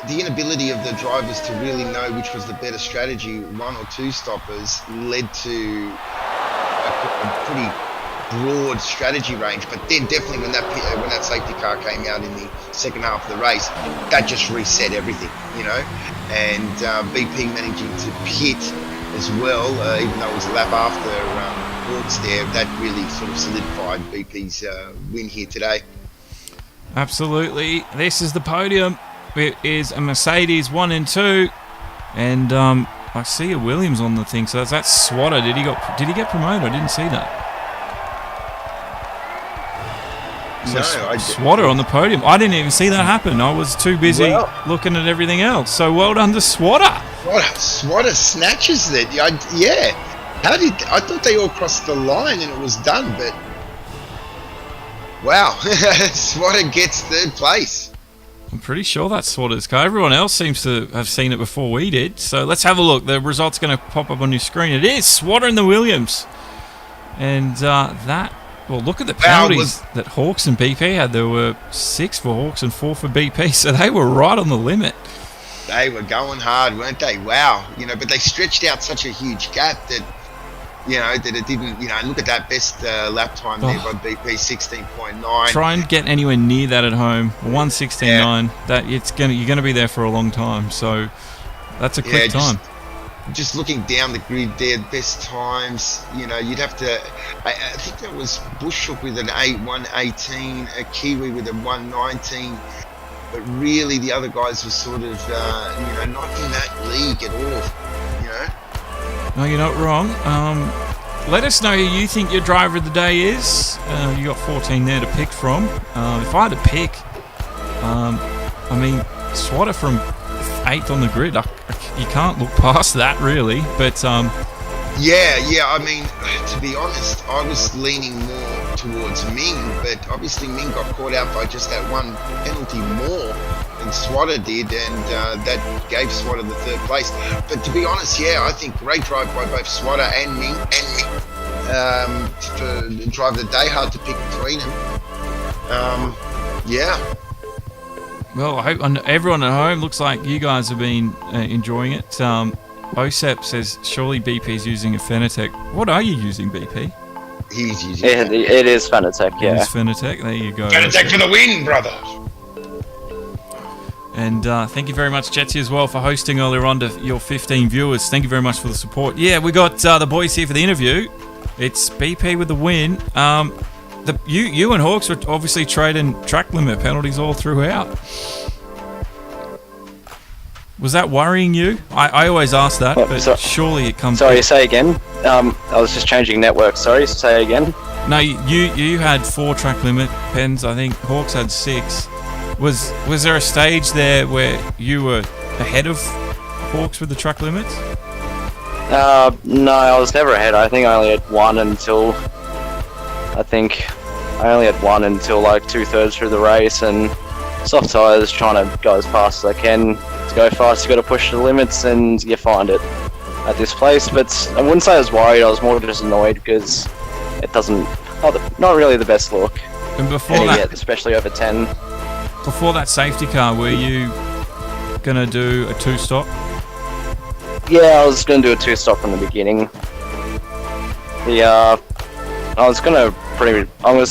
inability of the drivers to really know which was the better strategy, 1 or 2 stoppers, led to a pretty broad strategy range. But then definitely when that safety car came out in the second half of the race, that just reset everything, and BP managing to pit as well, even though it was a lap after Hawks there, that really sort of solidified BP's win here today. Absolutely. This is the podium. It is a Mercedes 1 and 2, and I see a Williams on the thing, so that's Swatter. Did he get promoted? I didn't see that. So no, Swatter on the podium. I didn't even see that happen. I was too busy looking at everything else. So well done to Swatter. Swatter snatches it. Yeah. I thought they all crossed the line and it was done, but wow, Swatter gets 3rd place. I'm pretty sure that's Swatter's car. Everyone else seems to have seen it before we did. So let's have a look. The result's going to pop up on your screen. It is Swatter in the Williams. And well, look at the penalties that Hawks and BP had. There were 6 for Hawks and 4 for BP, so they were right on the limit. They were going hard, weren't they? Wow. But they stretched out such a huge gap that, that it didn't, look at that best lap time there by BP, 16.9. Try and get anywhere near that at home. 1:16.9. That you're going to be there for a long time, so that's a quick time. Just looking down the grid there, best times, you'd have to, I think that was Bushhook with an 1:18, a Kiwi with a 1:19, but really the other guys were sort of, not in that league at all, No, you're not wrong. let us know who you think your driver of the day is. You got 14 there to pick from. If I had to pick, I mean, Swatter from 8th on the grid, you can't look past that really. But yeah. I mean, to be honest, I was leaning more towards Ming, but obviously Ming got caught out by just that one penalty more than Swatter did, and that gave Swatter the 3rd place. But to be honest, yeah, I think great drive by both Swatter and Ming for the drive of the day. Hard to pick between them. Yeah. Well, I hope everyone at home, looks like you guys have been enjoying it. OSEP says, surely BP's using a Fenatech. What are you using, BP? He's using it is Fenatech, yeah. It is Fenatech, there you go. Fenatech for the win, brother! And thank you very much, Jetsy, as well, for hosting earlier on to your 15 viewers. Thank you very much for the support. Yeah, we got the boys here for the interview. It's BP with the win. You and Hawks were obviously trading track limit penalties all throughout. Was that worrying you? I always ask that, but surely it comes... Sorry, say again. I was just changing network. Sorry, say again. No, you had 4 track limit pens. I think Hawks had 6. Was there a stage there where you were ahead of Hawks with the track limits? No, I was never ahead. I think I only had one until... like 2/3 through the race, and soft tyres, trying to go as fast as I can. To go fast, you got to push the limits, and you find it at this place. But I wouldn't say I was worried. I was more just annoyed because it doesn't, not really the best look. And before that, yet, especially over 10. Before that safety car, were you gonna do a 2-stop? Yeah, I was gonna do a 2-stop from the beginning. I was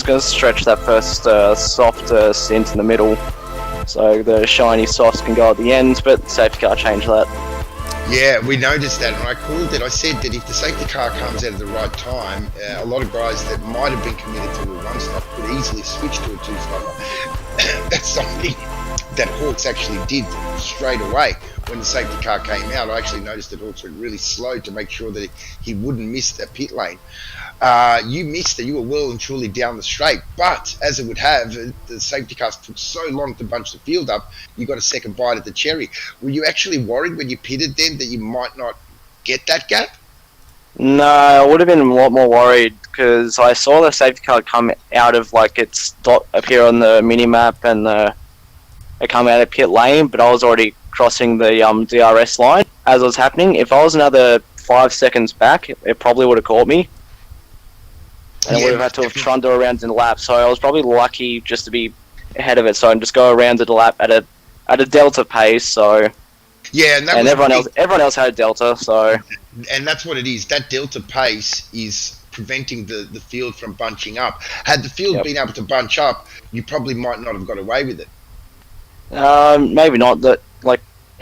gonna stretch that first soft stint in the middle, so the shiny softs can go at the end, but the safety car changed that. Yeah, we noticed that, and I called it. I said that if the safety car comes out at the right time, a lot of guys that might have been committed to a 1-stop could easily switch to a 2-stopper. That's something that Hawks actually did straight away. When the safety car came out, I actually noticed that Hawks went really slow to make sure that he wouldn't miss that pit lane. You missed it. You were well and truly down the straight, but as it would have, the safety cars took so long to bunch the field up, you got a second bite at the cherry. Were you actually worried when you pitted then that you might not get that gap? No, I would have been a lot more worried because I saw the safety car come out of its dot appear on the mini map, and it come out of pit lane, but I was already crossing the DRS line as it was happening. If I was another 5 seconds back, it probably would have caught me. And I would have had to have trundled around in the lap, so I was probably lucky just to be ahead of it, so I can just go around the lap at a delta pace. So yeah, and everyone else had a delta, so and that's what it is. That delta pace is preventing the field from bunching up. Had the field been able to bunch up, you probably might not have got away with it. Maybe not. That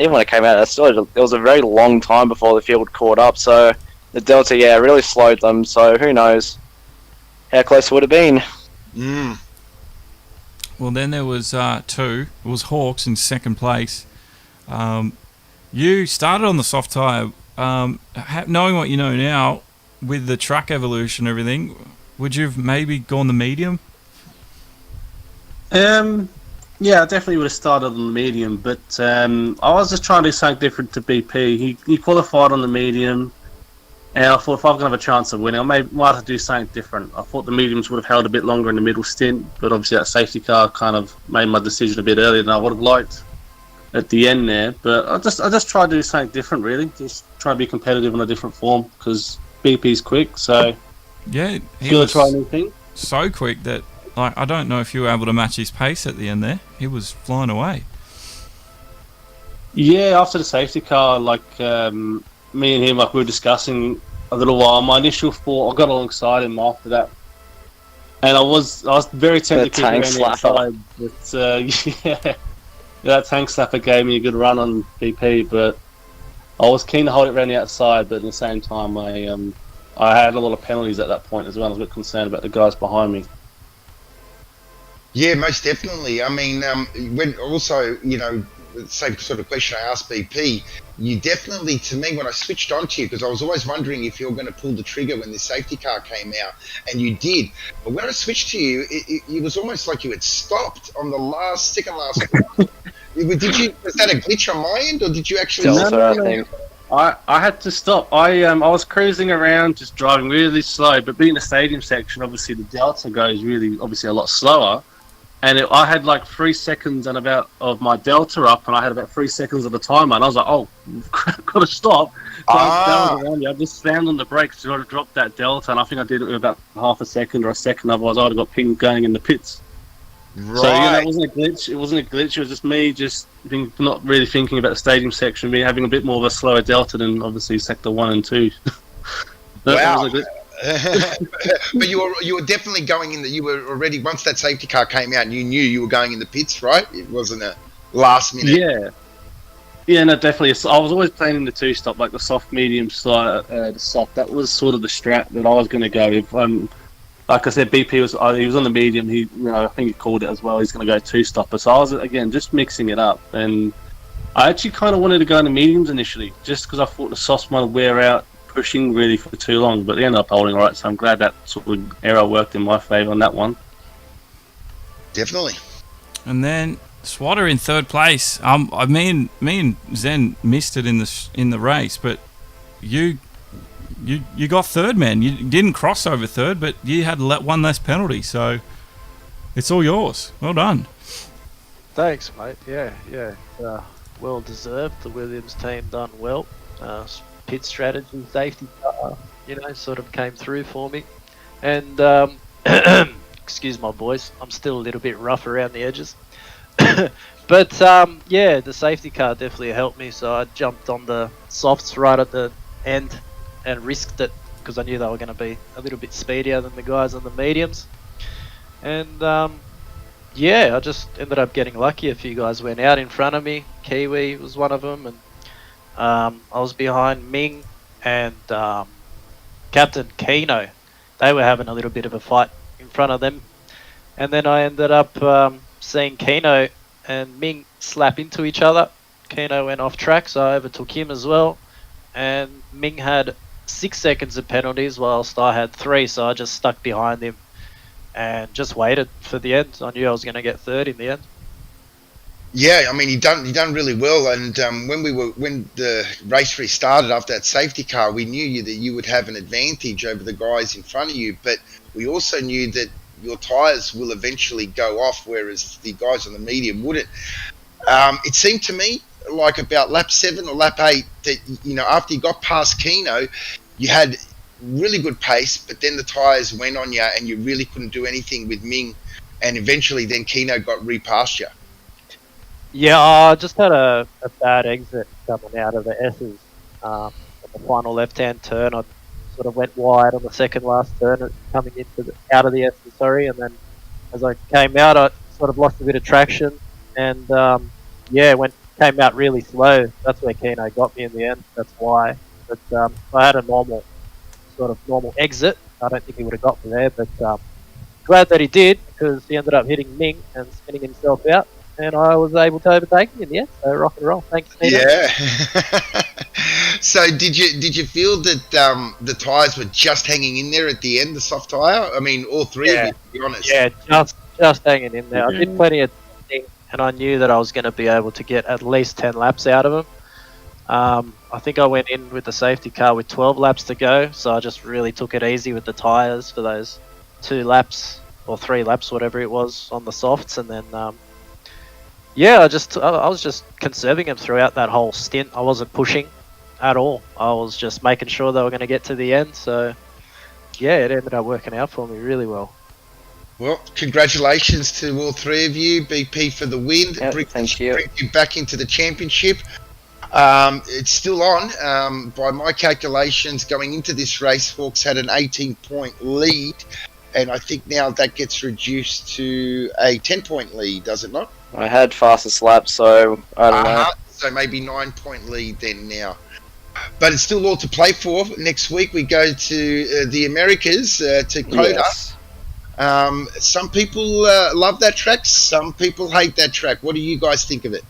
even when it came out, it was a very long time before the field caught up. So the delta, really slowed them. So who knows how close it would have been. Well, then there was 2. It was Hawks in second place. You started on the soft tyre. Knowing what you know now, with the track evolution and everything, would you have maybe gone the medium? Yeah, I definitely would have started on the medium, but I was just trying to do something different to BP. He qualified on the medium, and I thought if I'm going to have a chance of winning, I might have to do something different. I thought the mediums would have held a bit longer in the middle stint, but obviously that safety car kind of made my decision a bit earlier than I would have liked at the end there. But I just tried to do something different, really. Just try to be competitive on a different form, because BP's quick, so yeah, he gonna was try a new thing. So quick that I don't know if you were able to match his pace at the end there. He was flying away. Yeah, after the safety car, me and him, we were discussing a little while. My initial thought, I got alongside him after that, and I was very tempted to keep around the outside, but that tank slapper gave me a good run on BP, but I was keen to hold it around the outside, but at the same time, I had a lot of penalties at that point as well. I was a bit concerned about the guys behind me. Yeah, most definitely. I mean, when also, same sort of question I asked BP. You definitely, to me, when I switched on to you, because I was always wondering if you were going to pull the trigger when the safety car came out, and you did. But when I switched to you, it was almost like you had stopped on the second last corner. Was that a glitch on my end, or did you actually? No. I had to stop. I was cruising around, just driving really slow. But being the stadium section, obviously the delta goes really, obviously a lot slower. And I had like 3 seconds and about of my delta up, and I had about 3 seconds of the timer, and I was like, "Oh, got to stop." So I just slammed on the brakes to try to drop that delta, and I think I did it with about half a second or a second. Otherwise, I'd have got pinged going in the pits. Right. So yeah, that wasn't a glitch. It wasn't a glitch. It was just me not really thinking about the stadium section, me having a bit more of a slower delta than obviously sector 1 and 2. Wow. But you were definitely going in you were already, once that safety car came out, you knew you were going in the pits, right? It wasn't a last minute. Yeah, no, definitely. I was always playing in the 2-stop, like the soft, medium, the soft. That was sort of the strat that I was going to go with. Like I said, BP he was on the medium. I think he called it as well. He's going to go 2-stopper. So I was again just mixing it up, and I actually kind of wanted to go into mediums initially, just because I thought the softs might wear out pushing really for too long. But they ended up holding all right. So I'm glad that sort of error worked in my favour on that one. Definitely. And then Swatter in third place. Me and Zen missed it in the race, but you got third, man. You didn't cross over third, but you had one less penalty, so it's all yours. Well done. Thanks, mate. Yeah. Well deserved. The Williams team done well. Pit strategy, safety car, sort of came through for me. And excuse my voice, I'm still a little bit rough around the edges. But the safety car definitely helped me. So I jumped on the softs right at the end and risked it because I knew they were going to be a little bit speedier than the guys on the mediums. And I just ended up getting lucky. A few guys went out in front of me. Kiwi was one of them, and I was behind Ming and Captain Kino. They were having a little bit of a fight in front of them, and then I ended up seeing Kino and Ming slap into each other. Kino went off track, so I overtook him as well, and Ming had 6 seconds of penalties whilst I had 3, so I just stuck behind him and just waited for the end. I knew I was going to get third in the end. Yeah, I mean, he done really well, and when the race restarted after that safety car, we knew that you would have an advantage over the guys in front of you, but we also knew that your tyres will eventually go off, whereas the guys on the medium wouldn't. It seemed to me like about lap 7 or lap 8 that, after you got past Kino, you had really good pace, but then the tyres went on you and you really couldn't do anything with Ming, and eventually then Kino got repast you. Yeah, I just had a bad exit coming out of the S's. On the final left-hand turn, I sort of went wide on the second last turn, coming out of the S's, and then as I came out, I sort of lost a bit of traction, and came out really slow. That's where Kino got me in the end. That's why. But I had a normal exit. I don't think he would have got me there, but glad that he did, because he ended up hitting Ming and spinning himself out, and I was able to overtake him in the end. So rock and roll. Thanks, Kino. Yeah. So did you feel that the tyres were just hanging in there at the end, the soft tyre? I mean, all three of you, to be honest. Yeah, just hanging in there. I did plenty of things, and I knew that I was going to be able to get at least 10 laps out of them. I think I went in with the safety car with 12 laps to go, so I just really took it easy with the tyres for those 2 laps or 3 laps, whatever it was, on the softs, and then I was just conserving them throughout that whole stint. I wasn't pushing at all. I was just making sure they were going to get to the end. So yeah, it ended up working out for me really well. Well, congratulations to all 3 of you. BP for the win. Yep, thank you. Bring you back into the championship. It's still on. By my calculations, going into this race, Hawks had an 18-point lead, and I think now that gets reduced to a 10-point lead, does it not? I had fastest lap, so I don't know. So maybe 9-point lead then now. But it's still all to play for. Next week we go to the Americas, to Coda. Yes. Some people love that track, some people hate that track. What do you guys think of it?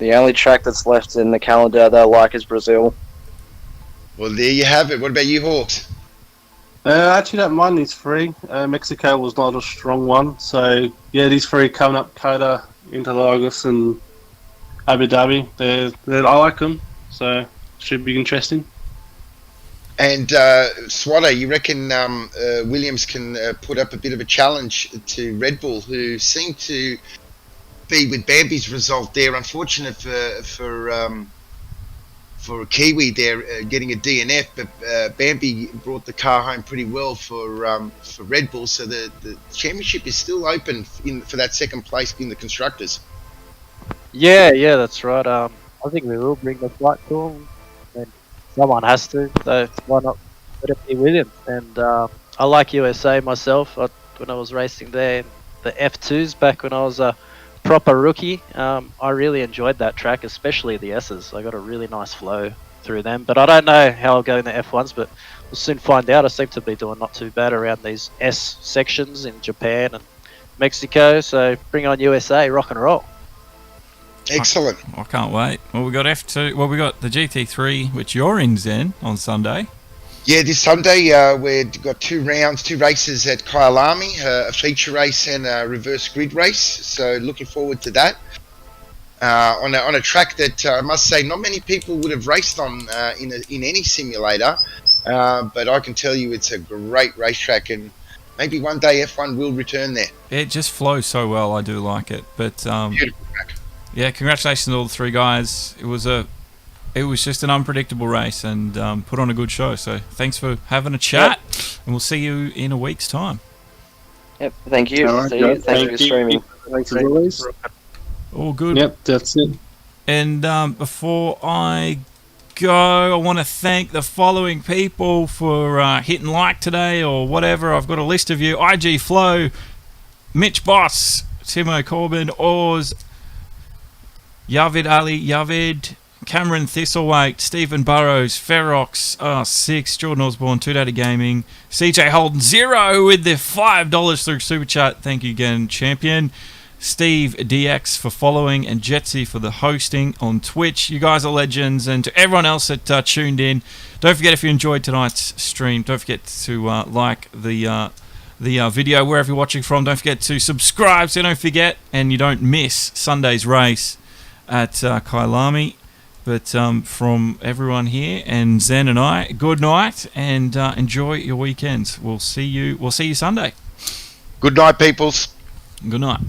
The only track that's left in the calendar that I like is Brazil. Well, there you have it. What about you, Hawks? Actually, don't mind these three. Mexico was not a strong one, so yeah, these three coming up: Coda, Interlagos, and Abu Dhabi. I like them, so should be interesting. And Swatter, you reckon Williams can put up a bit of a challenge to Red Bull, who seem to be with Bambi's result there? Unfortunate for Kiwi there getting a DNF, but Bambi brought the car home pretty well for Red Bull. So the championship is still open for that second place in the constructors. Yeah, that's right. I think we will bring the flight to them. And someone has to, so why not let it be Williams? And I like USA myself. When I was racing there, the F2s back when I was a proper rookie, I really enjoyed that track, especially the S's. I got a really nice flow through them. But I don't know how I'll go in the F1s, but we'll soon find out. I seem to be doing not too bad around these S sections in Japan and Mexico. So bring on USA, rock and roll. Excellent. I can't wait. Well, we got F2. Well, we got the GT3, which you're in, Zen, on Sunday. Yeah, this Sunday we've got 2 races at Kyalami, a feature race and a reverse grid race. So looking forward to that. On a track that I must say not many people would have raced on in any simulator, but I can tell you it's a great racetrack, and maybe one day F1 will return there. It just flows so well. I do like it. But Beautiful track. yeah, congratulations to all the 3 guys. It was just an unpredictable race and put on a good show. So thanks for having a chat, and we'll see you in a week's time. Yep, thank you. All right, See you. guys. Thank you for streaming. Thanks as always. All good. Yep, that's it. And before I go, I want to thank the following people for hitting like today or whatever. I've got a list of you: IG Flow, Mitch Boss, Timo Corbin, Oz, Yavid Ali, Yavid, Cameron Thistleweight, Stephen Burrows, Ferox, 6, Jordan Osborne, 2 Daddy Gaming, CJ Holden 0 with the $5 through Super Chat. Thank you again, champion. Steve DX for following, and Jetsy for the hosting on Twitch. You guys are legends, and to everyone else that tuned in, don't forget, if you enjoyed tonight's stream, don't forget to like the video wherever you're watching from. Don't forget to subscribe so you don't forget and you don't miss Sunday's race at Kyalami. But from everyone here and Zen and I, good night, and enjoy your weekends. We'll see you Sunday. Good night, peoples. Good night.